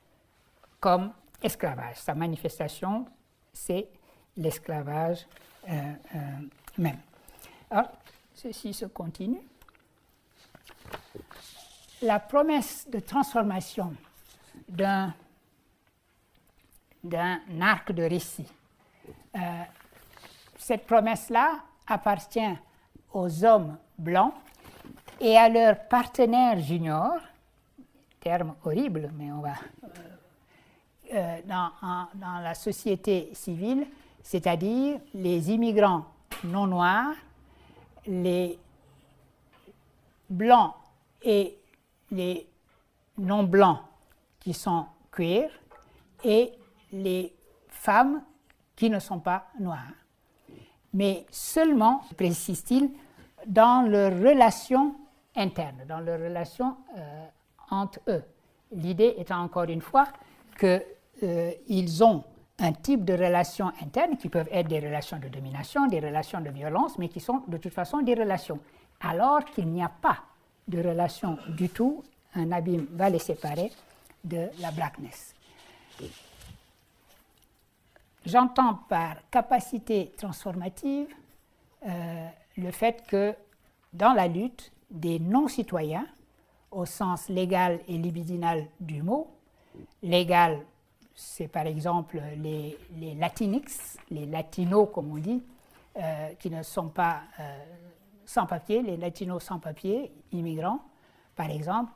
comme esclavage. Sa manifestation, c'est l'esclavage même. Alors, ceci se continue. La promesse de transformation d'un arc de récit, cette promesse-là appartient aux hommes blancs et à leurs partenaires juniors, terme horrible, mais on va dans la société civile, c'est-à-dire les immigrants non noirs, les blancs et les non blancs qui sont queer et les femmes qui ne sont pas noires. Mais seulement, précise-t-il, dans leurs relations internes, dans leurs relations entre eux. L'idée étant encore une fois qu'ils ont un type de relations internes qui peuvent être des relations de domination, des relations de violence, mais qui sont de toute façon des relations. Alors qu'il n'y a pas de relation du tout, un abîme va les séparer de la blackness. J'entends par capacité transformative le fait que dans la lutte, des non-citoyens, au sens légal et libidinal du mot, légal, c'est par exemple les latinx, les latinos comme on dit, qui ne sont pas sans papier, les latinos sans papier, immigrants par exemple,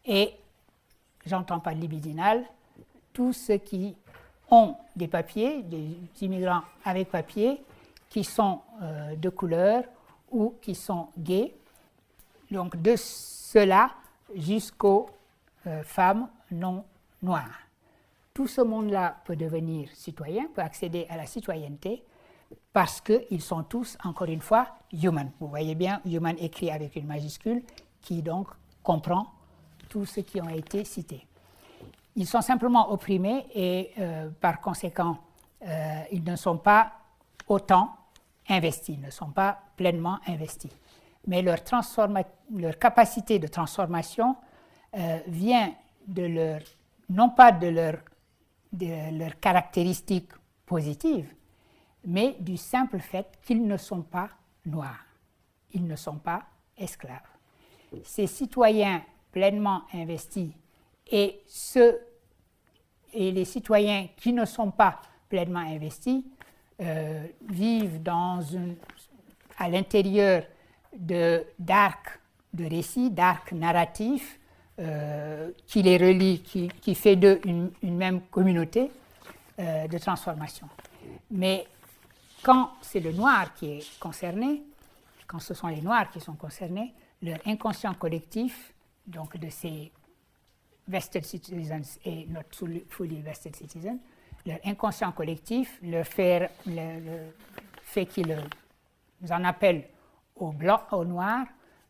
et j'entends par libidinal, tous ceux qui ont des papiers, des immigrants avec papier, qui sont de couleur ou qui sont gays, donc de cela jusqu'aux femmes non noires. Tout ce monde-là peut devenir citoyen, peut accéder à la citoyenneté, parce qu'ils sont tous, encore une fois, human. Vous voyez bien, human écrit avec une majuscule, qui donc comprend tous ceux qui ont été cités. Ils sont simplement opprimés et par conséquent, ils ne sont pas autant investis, ne sont pas pleinement investis. Mais leur capacité de transformation vient de leur, non pas de leurs caractéristiques positives, mais du simple fait qu'ils ne sont pas noirs, ils ne sont pas esclaves. Ces citoyens pleinement investis et les citoyens qui ne sont pas pleinement investis vivent à l'intérieur d'arcs de récits, d'arcs narratifs qui les relient, qui fait d'eux une même communauté de transformation. Mais quand c'est le noir qui est concerné, quand ce sont les Noirs qui sont concernés, leur inconscient collectif, donc de ces vested citizens et not fully vested citizens, leur inconscient collectif le fait qu'ils en appellent aux Blancs, aux Noirs,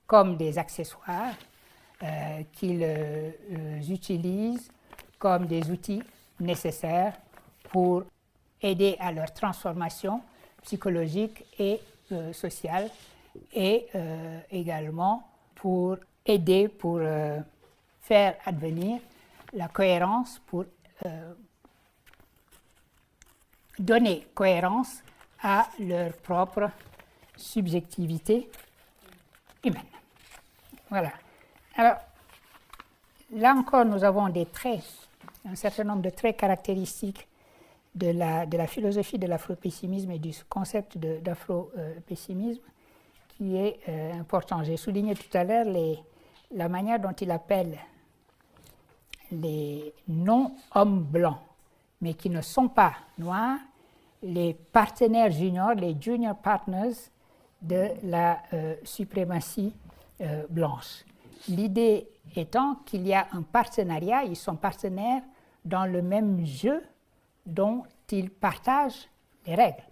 comme des accessoires qu'ils utilisent comme des outils nécessaires pour aider à leur transformation psychologique et sociale, et également pour aider, pour faire advenir la cohérence, pour donner cohérence à leur propre subjectivité humaine. Voilà. Alors, là encore, nous avons des traits, un certain nombre de traits caractéristiques de la philosophie de l'afro-pessimisme et du concept d'afro-pessimisme qui est important. J'ai souligné tout à l'heure la manière dont il appelle les non-hommes blancs, mais qui ne sont pas noirs, les partenaires juniors, les junior partners de la suprématie blanche. L'idée étant qu'il y a un partenariat, ils sont partenaires dans le même jeu dont ils partagent les règles.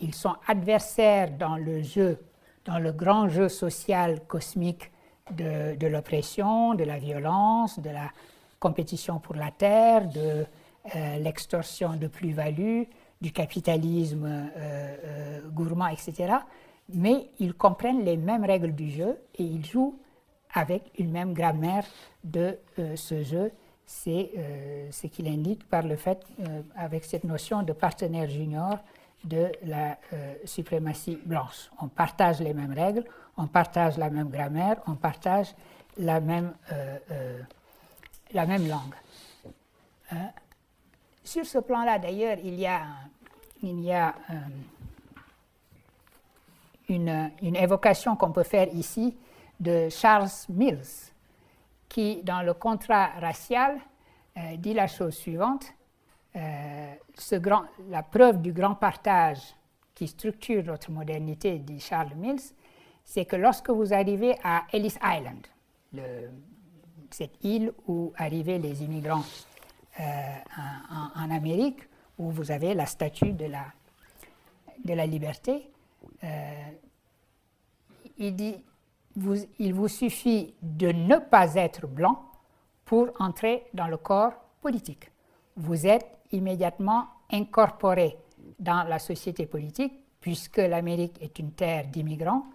Ils sont adversaires dans le jeu, dans le grand jeu social cosmique de l'oppression, de la violence, de la compétition pour la terre, de l'extorsion de plus-value, du capitalisme gourmand, etc. Mais ils comprennent les mêmes règles du jeu et ils jouent avec une même grammaire de ce jeu. C'est ce qu'il indique par le fait, avec cette notion de partenaire junior de la suprématie blanche. On partage les mêmes règles, on partage la même grammaire, on partage la même langue. Sur ce plan-là, d'ailleurs, il y a une évocation qu'on peut faire ici de Charles Mills, qui, dans le contrat racial, dit la chose suivante. La preuve du grand partage qui structure notre modernité, dit Charles Mills, c'est que lorsque vous arrivez à Ellis Island, cette île où arrivaient les immigrants en Amérique, où vous avez la statue de la liberté, il dit il vous suffit de ne pas être blanc pour entrer dans le corps politique. Vous êtes immédiatement incorporé dans la société politique, puisque l'Amérique est une terre d'immigrants.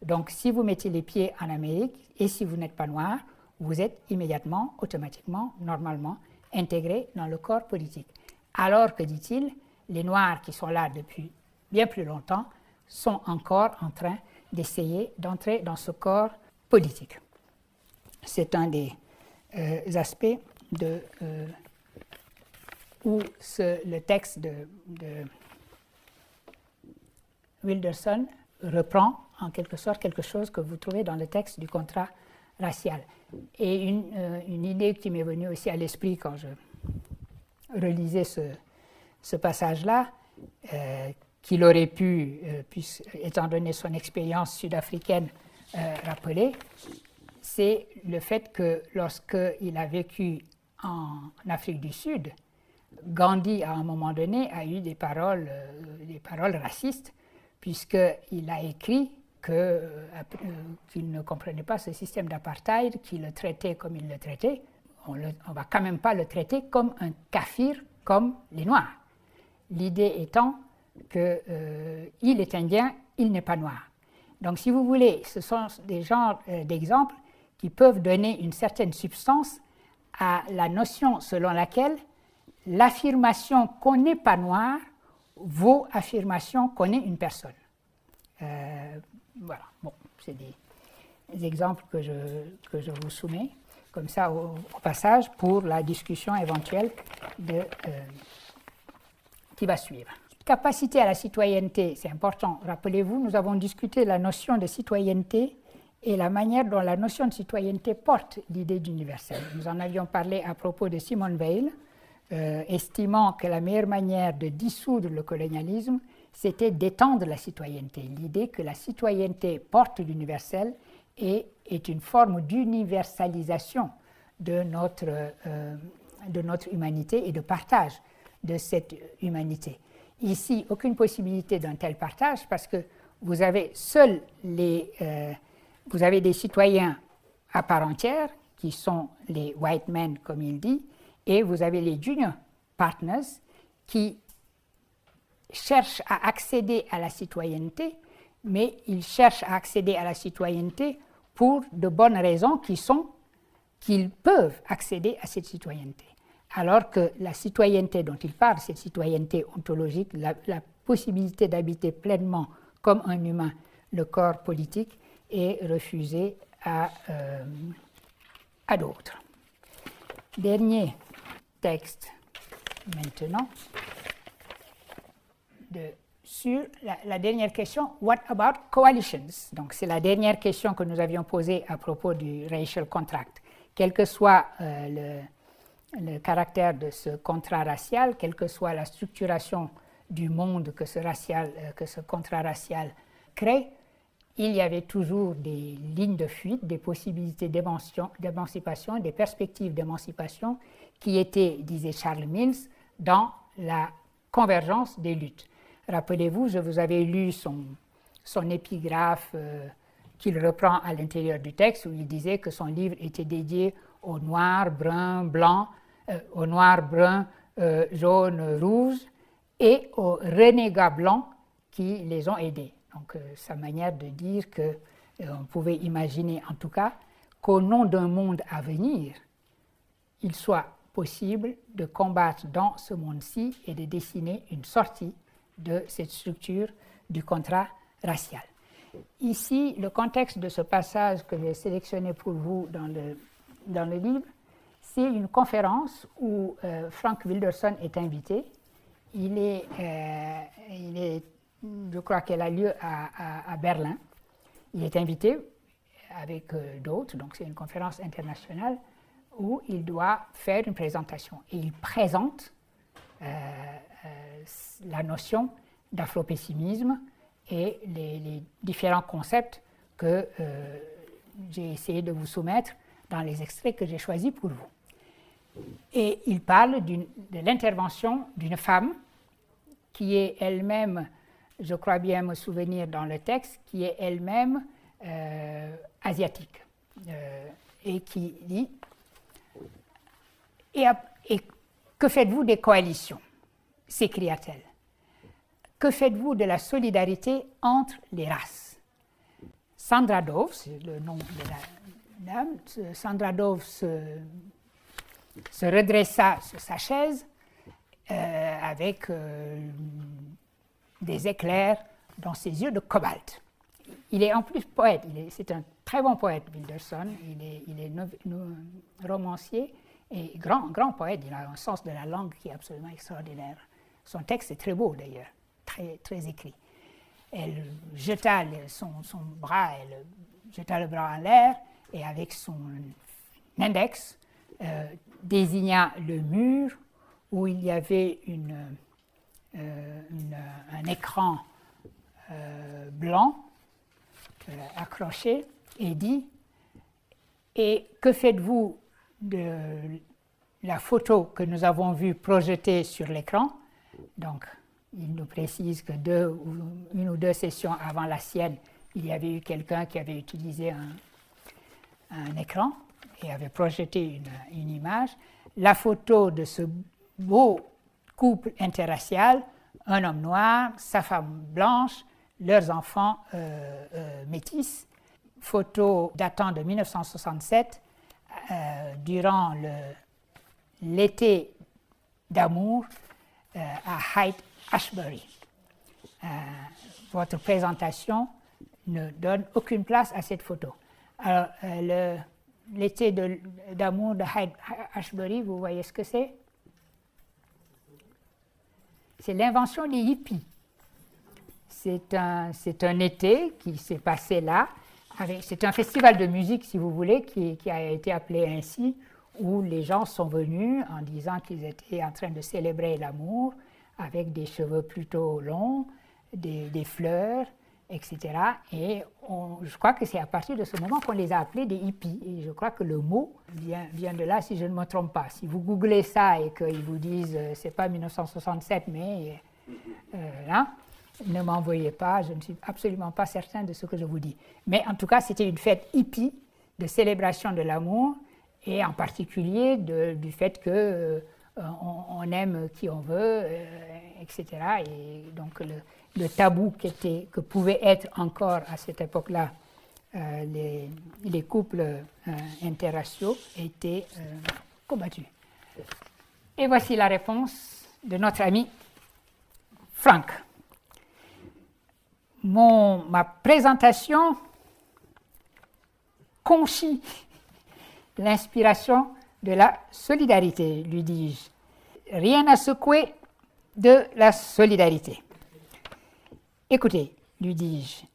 Donc, si vous mettez les pieds en Amérique et si vous n'êtes pas noir, vous êtes immédiatement, automatiquement, normalement intégré dans le corps politique. Alors que, dit-il, les Noirs qui sont là depuis bien plus longtemps sont encore en train d'essayer d'entrer dans ce corps politique. C'est un des aspects où le texte de Wilderson reprend en quelque sorte quelque chose que vous trouvez dans le texte du contrat racial. Et une idée qui m'est venue aussi à l'esprit quand je relisais ce passage-là, qu'il aurait pu, étant donné son expérience sud-africaine, rappeler, c'est le fait que lorsqu'il a vécu en Afrique du Sud, Gandhi, à un moment donné, a eu des paroles racistes, puisqu'il a écrit qu'il ne comprenait pas ce système d'apartheid, qu'il le traitait comme il le traitait. On ne va quand même pas le traiter comme un kafir, comme les Noirs. L'idée étant qu'il est indien, il n'est pas noir. Donc, si vous voulez, ce sont des genres d'exemples qui peuvent donner une certaine substance à la notion selon laquelle l'affirmation qu'on n'est pas noir vaut affirmation qu'on est une personne. Voilà, bon, c'est des exemples que je vous soumets, comme ça au passage, pour la discussion éventuelle qui va suivre. Capacité à la citoyenneté, c'est important. Rappelez-vous, nous avons discuté la notion de citoyenneté et la manière dont la notion de citoyenneté porte l'idée d'universel. Nous en avions parlé à propos de Simone Weil, estimant que la meilleure manière de dissoudre le colonialisme, c'était d'étendre la citoyenneté. L'idée que la citoyenneté porte l'universel et est une forme d'universalisation de notre humanité et de partage de cette humanité. Ici, aucune possibilité d'un tel partage parce que vous avez vous avez des citoyens à part entière qui sont les white men, comme il dit, et vous avez les junior partners qui cherchent à accéder à la citoyenneté, mais ils cherchent à accéder à la citoyenneté pour de bonnes raisons qui sont qu'ils peuvent accéder à cette citoyenneté. Alors que la citoyenneté dont il parle, cette citoyenneté ontologique, la possibilité d'habiter pleinement comme un humain le corps politique, est refusée à d'autres. Dernier texte maintenant, sur la dernière question, what about coalitions? Donc c'est la dernière question que nous avions posée à propos du racial contract. Quel que soit le caractère de ce contrat racial, quelle que soit la structuration du monde que ce contrat racial crée, il y avait toujours des lignes de fuite, des possibilités d'émancipation, des perspectives d'émancipation qui étaient, disait Charles Mills, dans la convergence des luttes. Rappelez-vous, je vous avais lu son épigraphe qu'il reprend à l'intérieur du texte où il disait que son livre était dédié aux noirs, bruns, blancs, aux noirs, bruns, jaunes, rouges et aux renégats blancs qui les ont aidés. Donc, sa manière de dire qu'on pouvait imaginer en tout cas qu'au nom d'un monde à venir, il soit possible de combattre dans ce monde-ci et de dessiner une sortie de cette structure du contrat racial. Ici, le contexte de ce passage que j'ai sélectionné pour vous dans le livre, c'est une conférence où Frank Wilderson est invité. Je crois qu'elle a lieu à Berlin. Il est invité avec d'autres, donc c'est une conférence internationale où il doit faire une présentation. Et il présente la notion d'afropessimisme et les différents concepts que j'ai essayé de vous soumettre dans les extraits que j'ai choisis pour vous. Et il parle de l'intervention d'une femme qui est elle-même, je crois bien me souvenir dans le texte, qui est elle-même asiatique et qui dit « Et que faites-vous des coalitions ?» s'écria-t-elle. « Que faites-vous de la solidarité entre les races ?» Sandra Dove, c'est le nom de la dame, Sandra Dove se redressa sur sa chaise avec des éclairs dans ses yeux de cobalt. Il est en plus poète, c'est un très bon poète, Wilderson, il est romancier et grand poète, il a un sens de la langue qui est absolument extraordinaire. Son texte est très beau d'ailleurs, très écrit. Elle jeta son bras, elle jeta le bras en l'air et avec son index désigna le mur où il y avait un écran blanc accroché et dit « Et que faites-vous de la photo que nous avons vue projetée sur l'écran ?» Donc, il nous précise que une ou deux sessions avant la sienne, il y avait eu quelqu'un qui avait utilisé un écran et avait projeté une image. La photo de ce beau couple interracial, un homme noir, sa femme blanche, leurs enfants métis. Photo datant de 1967, durant l'été d'amour à Haight-Ashbury. Votre présentation ne donne aucune place à cette photo. Alors, l'été d'amour de Haight-Ashbury, vous voyez ce que c'est? C'est l'invention des hippies. C'est un été qui s'est passé là. C'est un festival de musique, si vous voulez, qui a été appelé ainsi, où les gens sont venus en disant qu'ils étaient en train de célébrer l'amour avec des cheveux plutôt longs, des fleurs, etc. Et je crois que c'est à partir de ce moment qu'on les a appelés des hippies. Et je crois que le mot vient de là, si je ne me trompe pas. Si vous googlez ça et qu'ils vous disent c'est pas 1967, mais là, ne m'envoyez pas, je ne suis absolument pas certain de ce que je vous dis. Mais en tout cas, c'était une fête hippie de célébration de l'amour et en particulier du fait que on aime qui on veut, etc. Et donc le tabou que pouvaient être encore à cette époque-là les couples interraciaux était combattu. Et voici la réponse de notre ami Frank. Ma présentation conchit l'inspiration de la solidarité, lui dis-je. Rien à secouer de la solidarité. Écoutez, lui dis-je,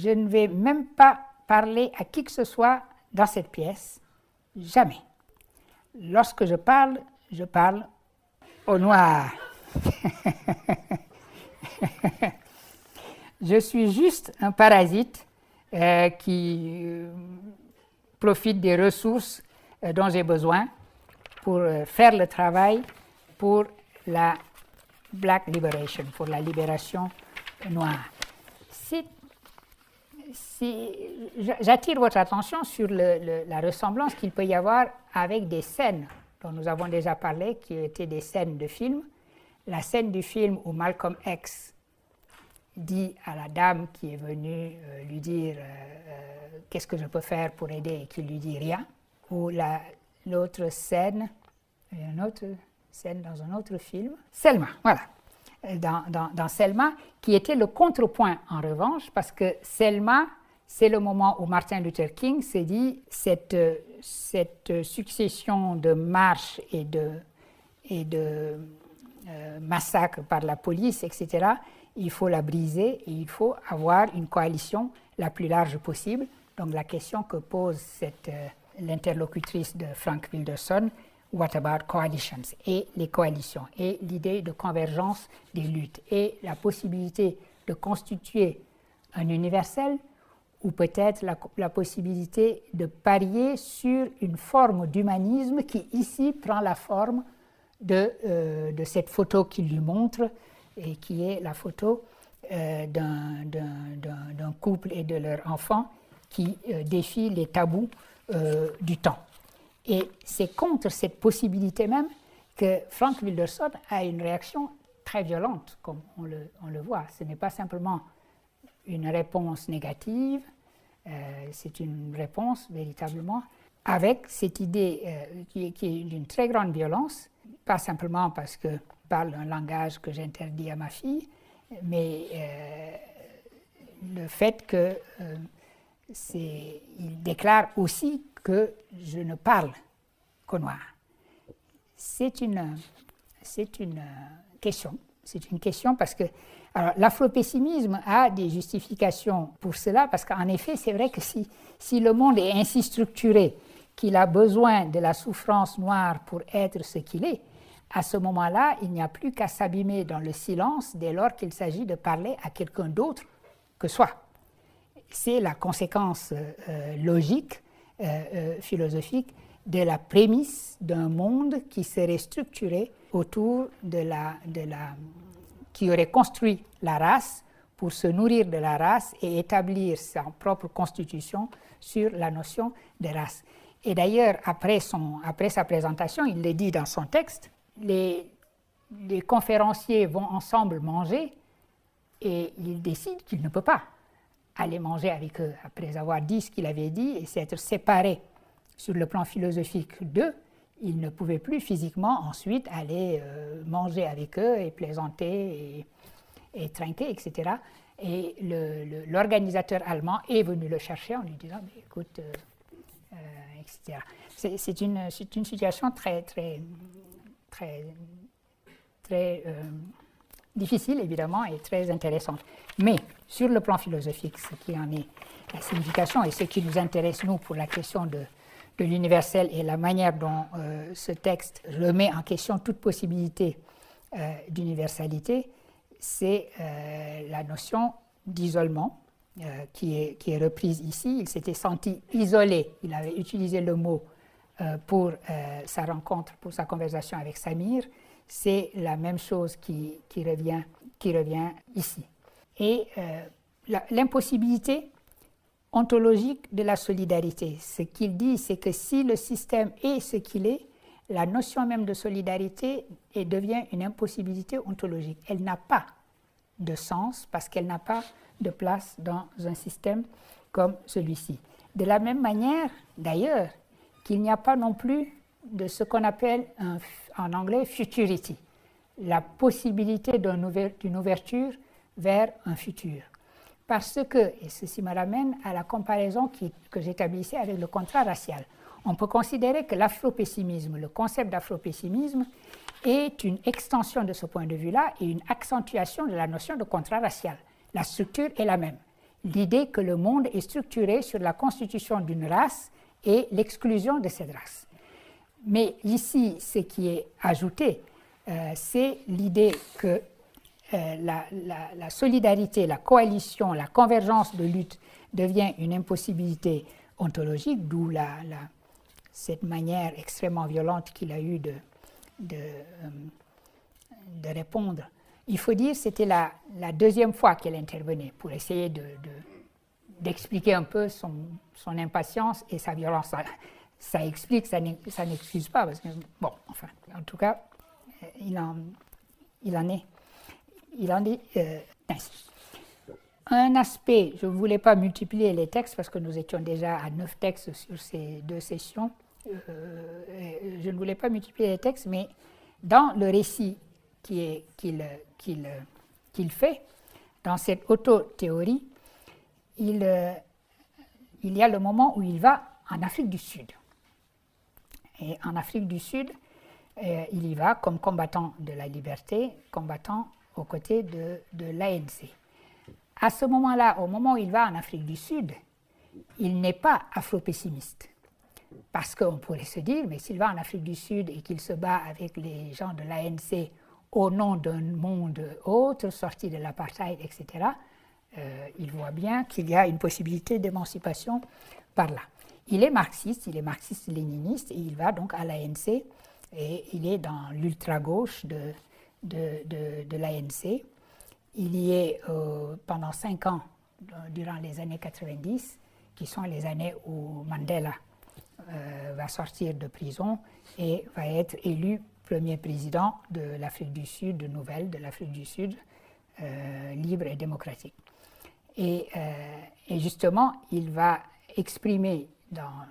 je ne vais même pas parler à qui que ce soit dans cette pièce, jamais. Lorsque je parle au noir. Je suis juste un parasite qui profite des ressources dont j'ai besoin pour faire le travail pour la Black Liberation, pour la libération noire. J'attire votre attention sur la ressemblance qu'il peut y avoir avec des scènes dont nous avons déjà parlé, qui étaient des scènes de film. La scène du film où Malcolm X dit à la dame qui est venue lui dire qu'est-ce que je peux faire pour aider et qui lui dit rien. Ou l'autre scène, une autre scène dans un autre film, Selma, voilà. Dans Selma, qui était le contrepoint en revanche, parce que Selma, c'est le moment où Martin Luther King s'est dit cette succession de marches et de massacres par la police, etc., il faut la briser et il faut avoir une coalition la plus large possible. Donc la question que pose l'interlocutrice de Frank Wilderson, what about coalitions? Et les coalitions, et l'idée de convergence des luttes, et la possibilité de constituer un universel, ou peut-être la possibilité de parier sur une forme d'humanisme qui ici prend la forme de cette photo qu'il lui montre, et qui est la photo d'un couple et de leur enfant qui défie les tabous du temps. Et c'est contre cette possibilité même que Frank Wilderson a une réaction très violente, comme on le voit. Ce n'est pas simplement une réponse négative, c'est une réponse véritablement avec cette idée qui est d'une très grande violence, pas simplement parce que parle un langage que j'interdis à ma fille, mais le fait qu'il déclare aussi que je ne parle qu'au noir. C'est une question. C'est une question parce que l'afropessimisme a des justifications pour cela, parce qu'en effet, c'est vrai que si le monde est ainsi structuré qu'il a besoin de la souffrance noire pour être ce qu'il est, à ce moment-là, il n'y a plus qu'à s'abîmer dans le silence dès lors qu'il s'agit de parler à quelqu'un d'autre que soi. C'est la conséquence logique, philosophique, de la prémisse d'un monde qui serait structuré autour qui aurait construit la race pour se nourrir de la race et établir sa propre constitution sur la notion de race. Et d'ailleurs, après sa présentation, il le dit dans son texte, les conférenciers vont ensemble manger et il décide qu'il ne peut pas aller manger avec eux après avoir dit ce qu'il avait dit et s'être séparé sur le plan philosophique d'eux. Il ne pouvait plus physiquement ensuite aller manger avec eux et plaisanter et trinquer, etc. Et l'organisateur allemand est venu le chercher en lui disant « écoute, etc. » C'est une situation très difficile, évidemment, et très intéressante. Mais, sur le plan philosophique, ce qui en est la signification et ce qui nous intéresse, nous, pour la question de l'universel et la manière dont ce texte remet en question toute possibilité d'universalité, c'est la notion d'isolement qui est reprise ici. Il s'était senti isolé, il avait utilisé le mot pour sa rencontre, pour sa conversation avec Samir. C'est la même chose qui revient ici. Et l'impossibilité ontologique de la solidarité. Ce qu'il dit, c'est que si le système est ce qu'il est, la notion même de solidarité devient une impossibilité ontologique. Elle n'a pas de sens parce qu'elle n'a pas de place dans un système comme celui-ci. De la même manière, d'ailleurs, qu'il n'y a pas non plus de ce qu'on appelle en anglais futurity, la possibilité d'une ouverture vers un futur. Parce que, et ceci me ramène à la comparaison que j'établissais avec le contrat racial, on peut considérer que l'afropessimisme, le concept d'afropessimisme, est une extension de ce point de vue-là et une accentuation de la notion de contrat racial. La structure est la même. L'idée que le monde est structuré sur la constitution d'une race et l'exclusion de cette race. Mais ici, ce qui est ajouté, c'est l'idée que la solidarité, la coalition, la convergence de lutte devient une impossibilité ontologique, d'où cette manière extrêmement violente qu'il a eue de répondre. Il faut dire que c'était la deuxième fois qu'elle intervenait pour essayer d'expliquer un peu son impatience et sa violence. Ça explique, ça n'excuse pas, parce que, bon, enfin, en tout cas, il en est ainsi. Un aspect, je ne voulais pas multiplier les textes parce que nous étions déjà à 9 textes sur ces 2 sessions. Je ne voulais pas multiplier les textes, mais dans le récit qu'il fait, dans cette auto-théorie, il y a le moment où il va en Afrique du Sud. Et en Afrique du Sud, il y va comme combattant de la liberté, combattant aux côtés de l'ANC. À ce moment-là, au moment où il va en Afrique du Sud, il n'est pas afro-pessimiste. Parce qu'on pourrait se dire, mais s'il va en Afrique du Sud et qu'il se bat avec les gens de l'ANC au nom d'un monde autre, sorti de l'apartheid, etc., il voit bien qu'il y a une possibilité d'émancipation par là. Il est marxiste-léniniste, et il va donc à l'ANC, et il est dans l'ultra-gauche de l'ANC. Il y est pendant 5 ans, durant les années 90, qui sont les années où Mandela va sortir de prison et va être élu premier président de l'Afrique du Sud, de l'Afrique du Sud, libre et démocratique. Et justement, il va exprimer dans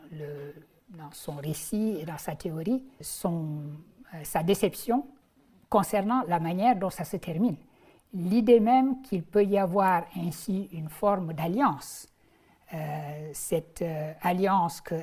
son récit et dans sa théorie sa déception concernant la manière dont ça se termine. L'idée même qu'il peut y avoir ainsi une forme d'alliance, cette alliance que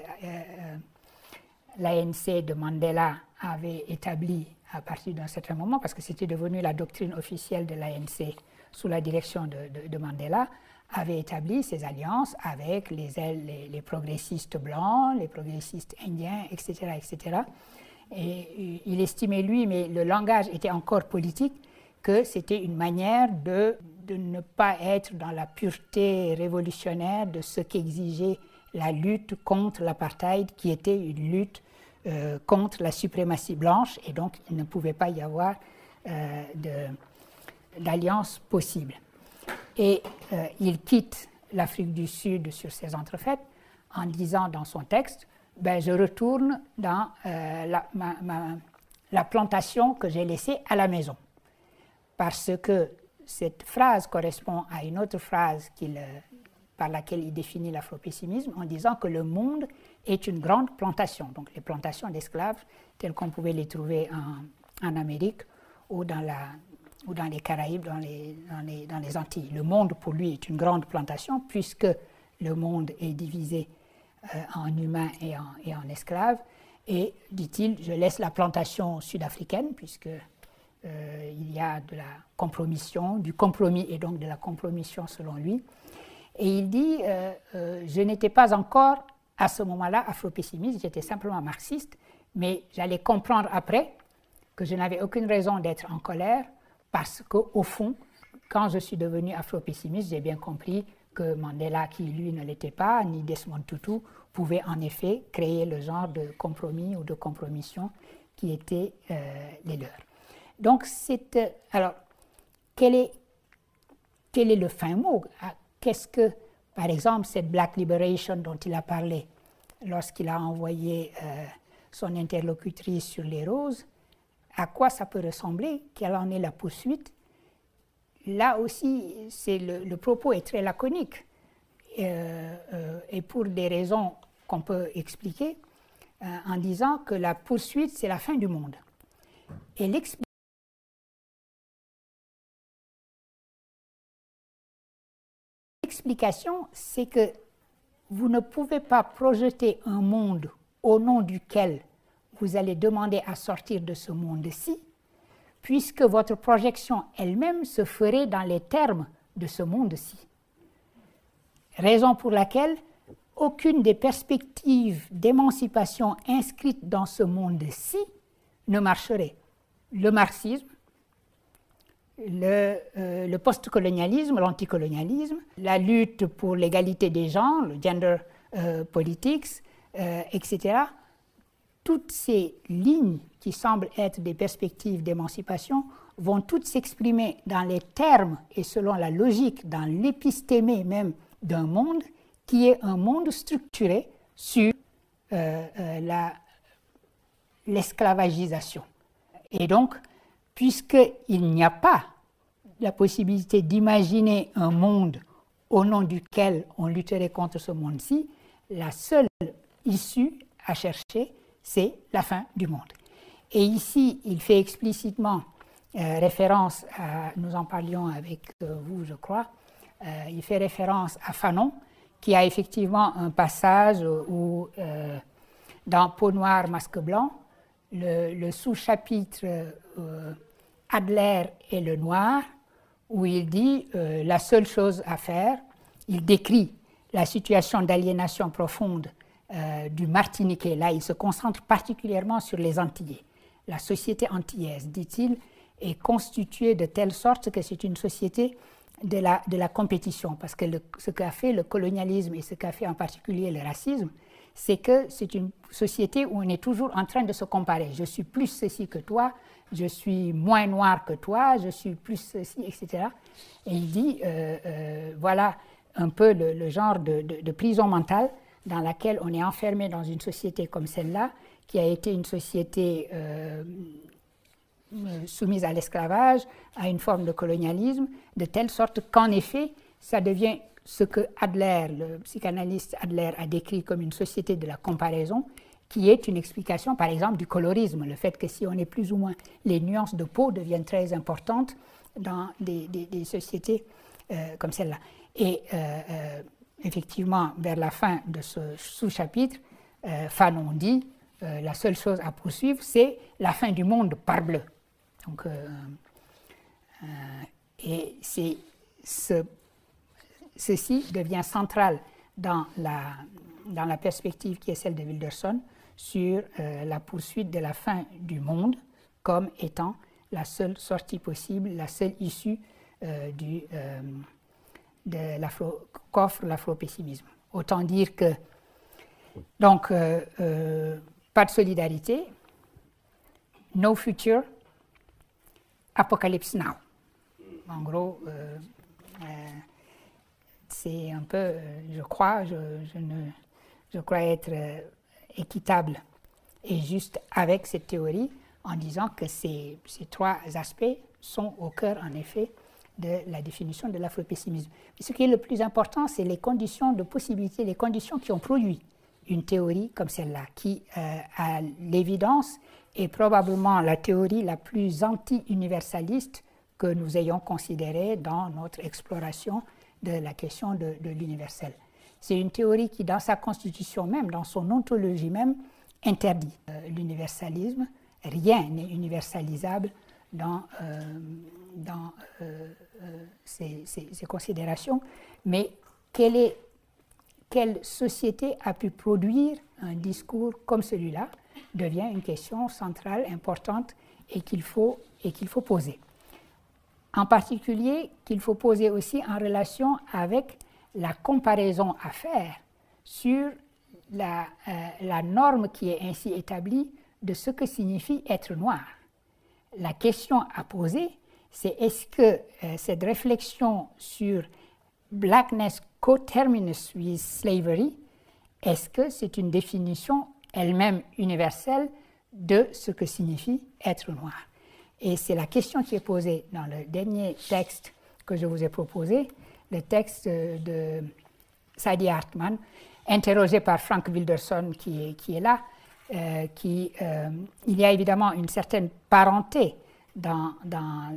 l'ANC de Mandela avait établie à partir d'un certain moment, parce que c'était devenu la doctrine officielle de l'ANC sous la direction de Mandela, avait établi ces alliances avec les progressistes blancs, les progressistes indiens, etc., etc. Et il estimait, lui, mais le langage était encore politique, que c'était une manière de ne pas être dans la pureté révolutionnaire de ce qu'exigeait la lutte contre l'apartheid, qui était une lutte contre la suprématie blanche, et donc il ne pouvait pas y avoir d'alliance possible. Et il quitte l'Afrique du Sud sur ces entrefaites en disant dans son texte, je retourne dans la plantation que j'ai laissée à la maison. Parce que cette phrase correspond à une autre phrase par laquelle il définit l'afropessimisme en disant que le monde est une grande plantation. Donc les plantations d'esclaves telles qu'on pouvait les trouver en Amérique ou dans les Caraïbes, dans les Antilles. Le monde pour lui est une grande plantation puisque le monde est divisé en humains et en esclaves. Et, dit-il, je laisse la plantation sud-africaine puisque il y a de la compromission, du compromis et donc de la compromission selon lui. Et il dit, je n'étais pas encore à ce moment-là afro-pessimiste, j'étais simplement marxiste, mais j'allais comprendre après que je n'avais aucune raison d'être en colère parce qu'au fond, quand je suis devenu afro-pessimiste, j'ai bien compris que Mandela, qui lui ne l'était pas, ni Desmond Tutu, pouvaient en effet créer le genre de compromis ou de compromission qui étaient les leurs. Donc, alors, quel est le fin mot? Qu'est-ce que, par exemple, cette Black Liberation dont il a parlé lorsqu'il a envoyé son interlocutrice sur les roses, à quoi ça peut ressembler? Quelle en est la poursuite? Là aussi, le propos est très laconique. Et pour des raisons qu'on peut expliquer, en disant que la poursuite, c'est la fin du monde. Et l'explication, c'est que vous ne pouvez pas projeter un monde au nom duquel vous allez demander à sortir de ce monde-ci, puisque votre projection elle-même se ferait dans les termes de ce monde-ci. Raison pour laquelle aucune des perspectives d'émancipation inscrites dans ce monde-ci ne marcherait. Le marxisme, le postcolonialisme, l'anticolonialisme, la lutte pour l'égalité des genres, le gender politics, etc. Toutes ces lignes qui semblent être des perspectives d'émancipation vont toutes s'exprimer dans les termes et selon la logique, dans l'épistémé même d'un monde qui est un monde structuré sur l'esclavagisation. Et donc, puisqu'il n'y a pas la possibilité d'imaginer un monde au nom duquel on lutterait contre ce monde-ci, la seule issue à chercher, c'est la fin du monde. Et ici, il fait explicitement référence à, nous en parlions avec vous, je crois, il fait référence à Fanon, qui a effectivement un passage où, dans Peau noire, masque blanc, le sous-chapitre Adler et le noir, où il dit la seule chose à faire, il décrit la situation d'aliénation profonde du Martiniquais. Là, il se concentre particulièrement sur les Antillais. La société antillaise, dit-il, est constituée de telle sorte que c'est une société de la compétition, parce que ce qu'a fait le colonialisme et ce qu'a fait en particulier le racisme, c'est que c'est une société où on est toujours en train de se comparer. Je suis plus ceci que toi, je suis moins noir que toi, je suis plus ceci, etc. Et il dit, voilà un peu le genre de prison mentale dans laquelle on est enfermé dans une société comme celle-là, qui a été une société soumise à l'esclavage, à une forme de colonialisme, de telle sorte qu'en effet, ça devient ce que Adler, le psychanalyste Adler, a décrit comme une société de la comparaison, qui est une explication, par exemple, du colorisme, le fait que si on est plus ou moins, les nuances de peau deviennent très importantes dans des sociétés comme celle-là. Et effectivement, vers la fin de ce sous-chapitre, Fanon dit la seule chose à poursuivre, c'est la fin du monde, parbleu. Donc, et ceci devient central dans la perspective qui est celle de Wilderson sur la poursuite de la fin du monde comme étant la seule sortie possible, la seule issue qu'offre l'afro-pessimisme. Autant dire que, donc, pas de solidarité, no future, apocalypse now. En gros, c'est un peu, je crois être équitable et juste avec cette théorie en disant que ces trois aspects sont au cœur, en effet, de la définition de l'afro-pessimisme. Mais ce qui est le plus important, c'est les conditions de possibilité, les conditions qui ont produit une théorie comme celle-là, qui, à l'évidence, est probablement la théorie la plus anti-universaliste que nous ayons considérée dans notre exploration de la question de l'universel. C'est une théorie qui, dans sa constitution même, dans son ontologie même, interdit l'universalisme. Rien n'est universalisable dans ces considérations. Mais quelle société a pu produire un discours comme celui-là devient une question centrale, importante et qu'il faut poser. en particulier qu'il faut poser aussi en relation avec la comparaison à faire sur la norme qui est ainsi établie de ce que signifie être noir. La question à poser, c'est est-ce que cette réflexion sur blackness coterminous with slavery, est-ce que c'est une définition elle-même universelle de ce que signifie être noir? Et c'est la question qui est posée dans le dernier texte que je vous ai proposé, le texte de Saidiya Hartman, interrogé par Frank Wilderson qui est là. Il y a évidemment une certaine parenté dans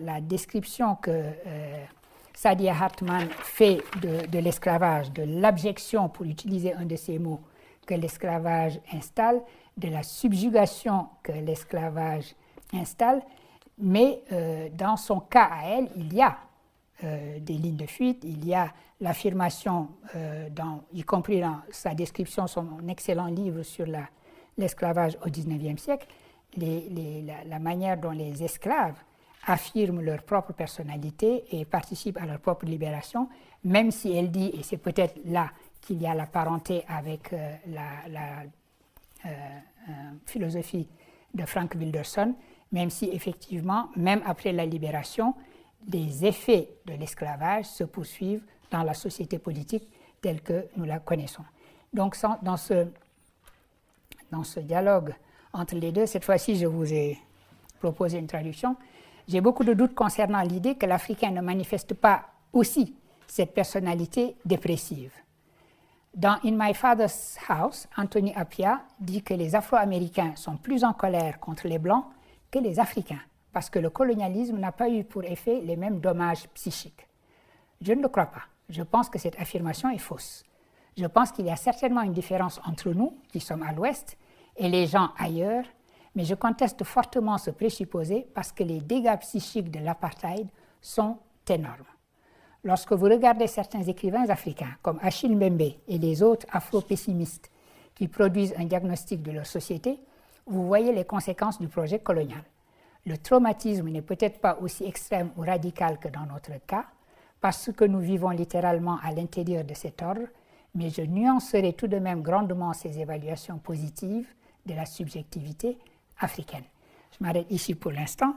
la description que Saidiya Hartman fait de l'esclavage, de l'abjection, pour utiliser un de ces mots, que l'esclavage installe, de la subjugation que l'esclavage installe, mais dans son cas à elle, il y a des lignes de fuite, il y a l'affirmation, y compris dans sa description, son excellent livre sur l'esclavage au XIXe siècle, la manière dont les esclaves affirment leur propre personnalité et participent à leur propre libération, même si elle dit, et c'est peut-être là qu'il y a la parenté avec la philosophie de Frank Wilderson, même si effectivement, même après la libération, les effets de l'esclavage se poursuivent dans la société politique telle que nous la connaissons. Donc dans ce dialogue entre les deux, cette fois-ci je vous ai proposé une traduction. J'ai beaucoup de doutes concernant l'idée que l'Africain ne manifeste pas aussi cette personnalité dépressive. Dans In My Father's House, Anthony Appiah dit que les Afro-Américains sont plus en colère contre les Blancs que les Africains, parce que le colonialisme n'a pas eu pour effet les mêmes dommages psychiques. Je ne le crois pas. Je pense que cette affirmation est fausse. Je pense qu'il y a certainement une différence entre nous, qui sommes à l'Ouest, et les gens ailleurs, mais je conteste fortement ce présupposé parce que les dégâts psychiques de l'apartheid sont énormes. Lorsque vous regardez certains écrivains africains, comme Achille Mbembe et les autres afro-pessimistes qui produisent un diagnostic de leur société, vous voyez les conséquences du projet colonial. Le traumatisme n'est peut-être pas aussi extrême ou radical que dans notre cas, parce que nous vivons littéralement à l'intérieur de cet ordre, mais je nuancerai tout de même grandement ces évaluations positives de la subjectivité africaine. Je m'arrête ici pour l'instant.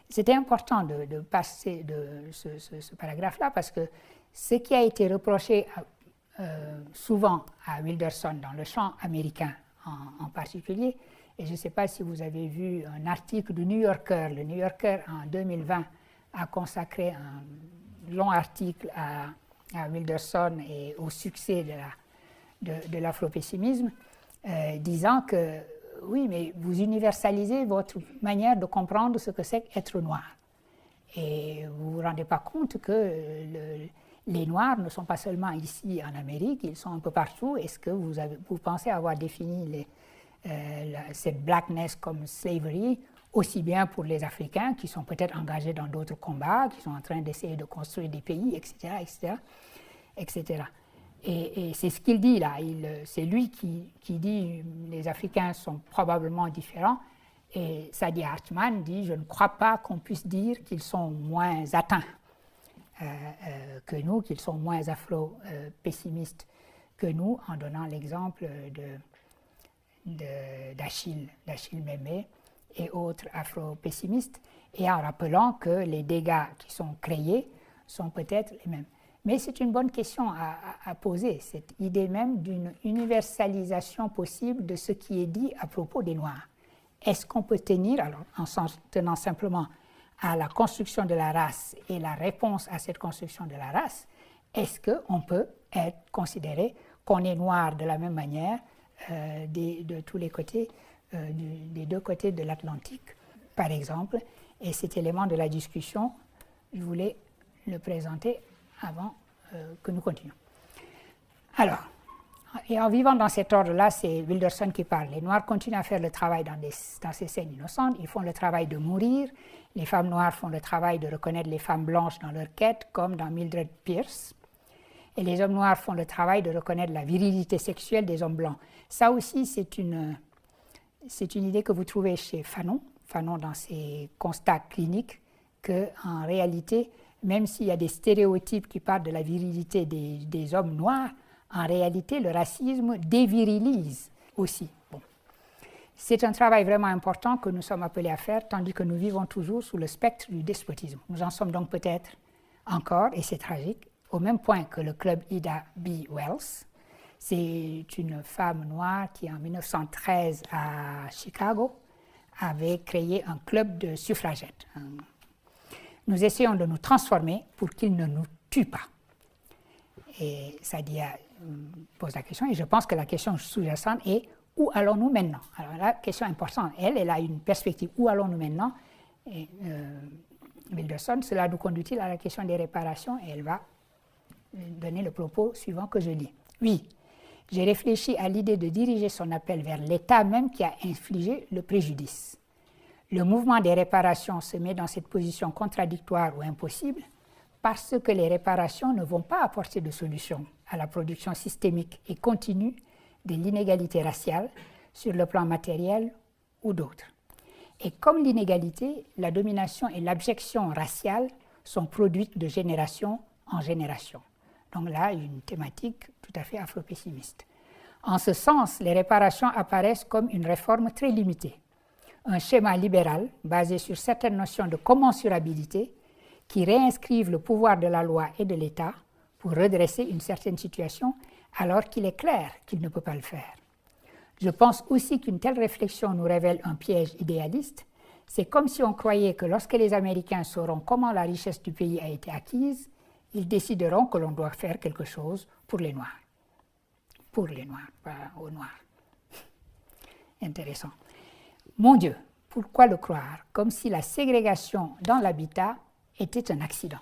C'était important de passer de ce paragraphe-là parce que ce qui a été reproché souvent à Wilderson dans le champ américain en particulier, et je ne sais pas si vous avez vu un article du New Yorker. Le New Yorker en 2020 a consacré un long article à Wilderson et au succès de l'afropessimisme, disant que oui, mais vous universalisez votre manière de comprendre ce que c'est qu'être noir. Et vous ne vous rendez pas compte que les Noirs ne sont pas seulement ici en Amérique, ils sont un peu partout. Est-ce que vous pensez avoir défini cette blackness comme slavery aussi bien pour les Africains qui sont peut-être engagés dans d'autres combats, qui sont en train d'essayer de construire des pays, etc., etc., etc. Et c'est ce qu'il dit là. C'est lui qui dit les Africains sont probablement différents. Et Saidiya Hartman dit je ne crois pas qu'on puisse dire qu'ils sont moins atteints que nous, qu'ils sont moins afro-pessimistes que nous, en donnant l'exemple d'Achille Mbembe et autres afro-pessimistes, et en rappelant que les dégâts qui sont créés sont peut-être les mêmes. Mais c'est une bonne question à poser, cette idée même d'une universalisation possible de ce qui est dit à propos des Noirs. Est-ce qu'on peut tenir, alors en s'en tenant simplement à la construction de la race et la réponse à cette construction de la race, est-ce qu'on peut être considéré qu'on est noir de la même manière de tous les côtés, des deux côtés de l'Atlantique, par exemple? Et cet élément de la discussion, je voulais le présenter avant que nous continuions. Alors, et en vivant dans cet ordre-là, c'est Wilderson qui parle. Les Noirs continuent à faire le travail dans ces scènes innocentes. Ils font le travail de mourir. Les femmes noires font le travail de reconnaître les femmes blanches dans leur quête, comme dans Mildred Pierce. Et les hommes noirs font le travail de reconnaître la virilité sexuelle des hommes blancs. Ça aussi, c'est une idée que vous trouvez chez Fanon dans ses constats cliniques, qu'en réalité, même s'il y a des stéréotypes qui parlent de la virilité des hommes noirs, en réalité, le racisme dévirilise aussi. Bon. C'est un travail vraiment important que nous sommes appelés à faire, tandis que nous vivons toujours sous le spectre du despotisme. Nous en sommes donc peut-être encore, et c'est tragique, au même point que le club Ida B. Wells. C'est une femme noire qui, en 1913, à Chicago, avait créé un club de suffragettes. Nous essayons de nous transformer pour qu'il ne nous tue pas. Et Sadia pose la question, et je pense que la question sous-jacente est où allons-nous maintenant? Alors la question importante, elle a une perspective, où allons-nous maintenant? Et Wilderson, cela nous conduit-il à la question des réparations? Et elle va donner le propos suivant que je lis. Oui, j'ai réfléchi à l'idée de diriger son appel vers l'État même qui a infligé le préjudice. Le mouvement des réparations se met dans cette position contradictoire ou impossible parce que les réparations ne vont pas apporter de solution à la production systémique et continue de l'inégalité raciale sur le plan matériel ou d'autres. Et comme l'inégalité, la domination et l'abjection raciale sont produites de génération en génération. Donc là, une thématique tout à fait afro-pessimiste. En ce sens, les réparations apparaissent comme une réforme très limitée. Un schéma libéral basé sur certaines notions de commensurabilité qui réinscrivent le pouvoir de la loi et de l'État pour redresser une certaine situation alors qu'il est clair qu'il ne peut pas le faire. Je pense aussi qu'une telle réflexion nous révèle un piège idéaliste. C'est comme si on croyait que lorsque les Américains sauront comment la richesse du pays a été acquise, ils décideront que l'on doit faire quelque chose pour les Noirs. Pour les Noirs, pas aux Noirs. Intéressant. Mon Dieu, pourquoi le croire? Comme si la ségrégation dans l'habitat était un accident.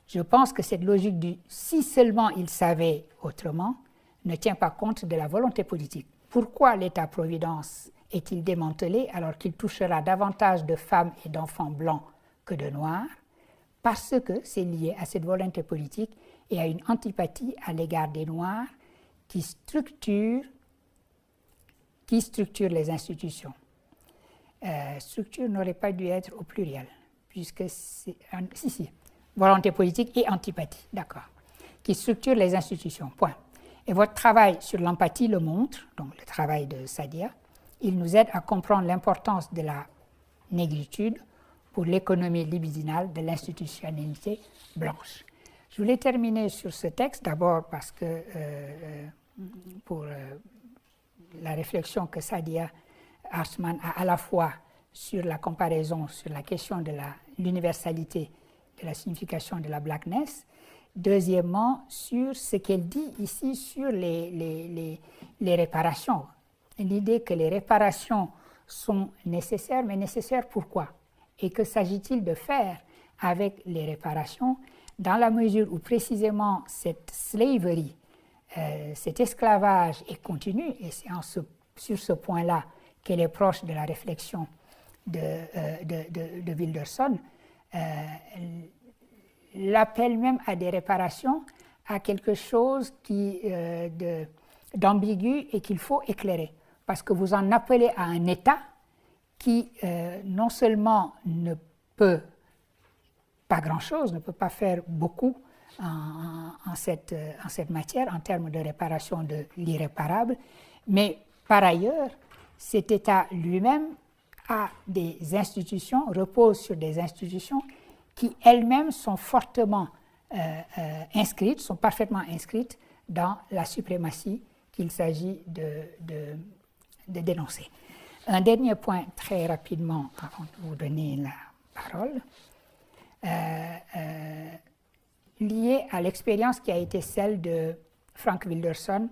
Je pense que cette logique du « si seulement ils savaient autrement » ne tient pas compte de la volonté politique. Pourquoi l'État-providence est-il démantelé alors qu'il touchera davantage de femmes et d'enfants blancs que de noirs? Parce que c'est lié à cette volonté politique et à une antipathie à l'égard des Noirs qui structure les institutions. Structure n'aurait pas dû être au pluriel, puisque c'est... Si, volonté politique et antipathie, d'accord, qui structure les institutions, point. Et votre travail sur l'empathie le montre, donc le travail de Sadia, il nous aide à comprendre l'importance de la négritude pour l'économie libidinale de l'institutionnalité blanche. Je voulais terminer sur ce texte, d'abord parce que, pour la réflexion que Sadia Hartman a à la fois sur la comparaison, sur la question de l'universalité de la signification de la blackness, deuxièmement, sur ce qu'elle dit ici sur les réparations. L'idée que les réparations sont nécessaires, mais nécessaires pourquoi? Et que s'agit-il de faire avec les réparations dans la mesure où précisément cette slavery, cet esclavage est continu, et c'est sur ce point-là qu'elle est proche de la réflexion de Wilderson, l'appel même à des réparations à quelque chose d'ambigu et qu'il faut éclairer. Parce que vous en appelez à un État qui non seulement ne peut pas grand-chose, ne peut pas faire beaucoup en cette matière en termes de réparation de l'irréparable, mais par ailleurs, cet État lui-même a des institutions, repose sur des institutions qui elles-mêmes sont fortement inscrites, sont parfaitement inscrites dans la suprématie qu'il s'agit de dénoncer. Un dernier point très rapidement avant de vous donner la parole, lié à l'expérience qui a été celle de Frank Wilderson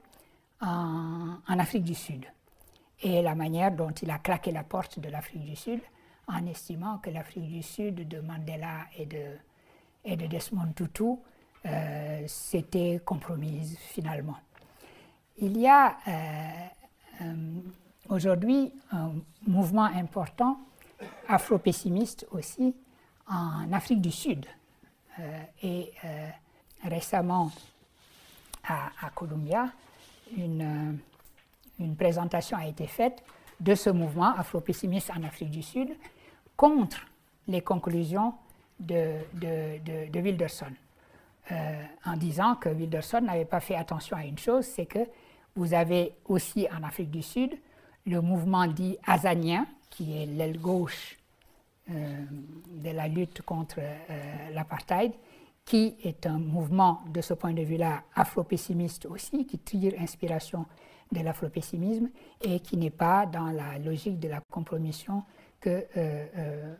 en Afrique du Sud et la manière dont il a claqué la porte de l'Afrique du Sud en estimant que l'Afrique du Sud de Mandela et de Desmond Tutu s'était compromise finalement. Il y a aujourd'hui un mouvement important, afro-pessimiste aussi, en Afrique du Sud. Et récemment, à Columbia, une présentation a été faite de ce mouvement afro-pessimiste en Afrique du Sud contre les conclusions de Wilderson, en disant que Wilderson n'avait pas fait attention à une chose, c'est que vous avez aussi en Afrique du Sud le mouvement dit azanien, qui est l'aile gauche de la lutte contre l'apartheid, qui est un mouvement, de ce point de vue-là, afro-pessimiste aussi, qui tire inspiration de l'afro-pessimisme et qui n'est pas dans la logique de la compromission que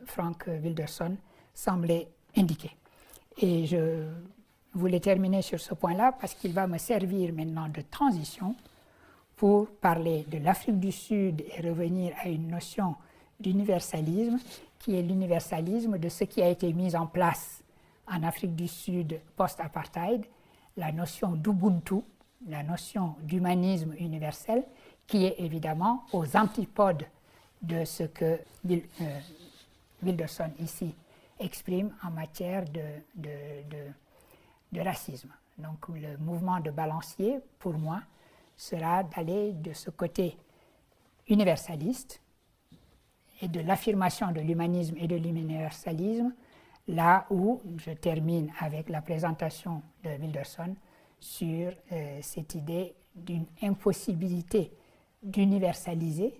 Frank Wilderson semblait indiquer. Et je voulais terminer sur ce point-là parce qu'il va me servir maintenant de transition pour parler de l'Afrique du Sud et revenir à une notion d'universalisme qui est l'universalisme de ce qui a été mis en place en Afrique du Sud post-apartheid, la notion d'Ubuntu, la notion d'humanisme universel, qui est évidemment aux antipodes de ce que Wilderson ici exprime en matière de racisme. Donc le mouvement de balancier, pour moi, sera d'aller de ce côté universaliste et de l'affirmation de l'humanisme et de l'universalisme, là où je termine avec la présentation de Wilderson sur cette idée d'une impossibilité d'universaliser,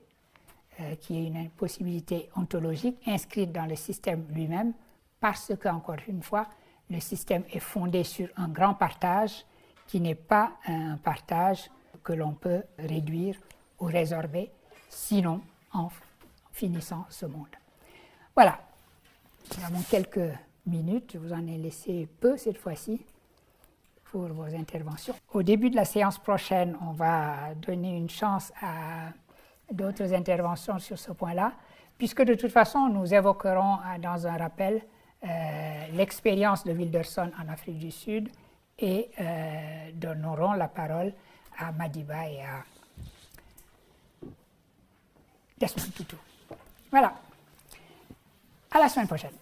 qui est une impossibilité ontologique inscrite dans le système lui-même, parce qu'encore une fois, le système est fondé sur un grand partage qui n'est pas un partage que l'on peut réduire ou résorber, sinon en finissant ce monde. Voilà, nous avons quelques minutes, je vous en ai laissé peu cette fois-ci pour vos interventions. Au début de la séance prochaine, on va donner une chance à d'autres interventions sur ce point-là, puisque de toute façon, nous évoquerons dans un rappel l'expérience de Wilderson en Afrique du Sud et donnerons la parole à Madiba et à Desmond Tutu. Voilà. À la semaine prochaine.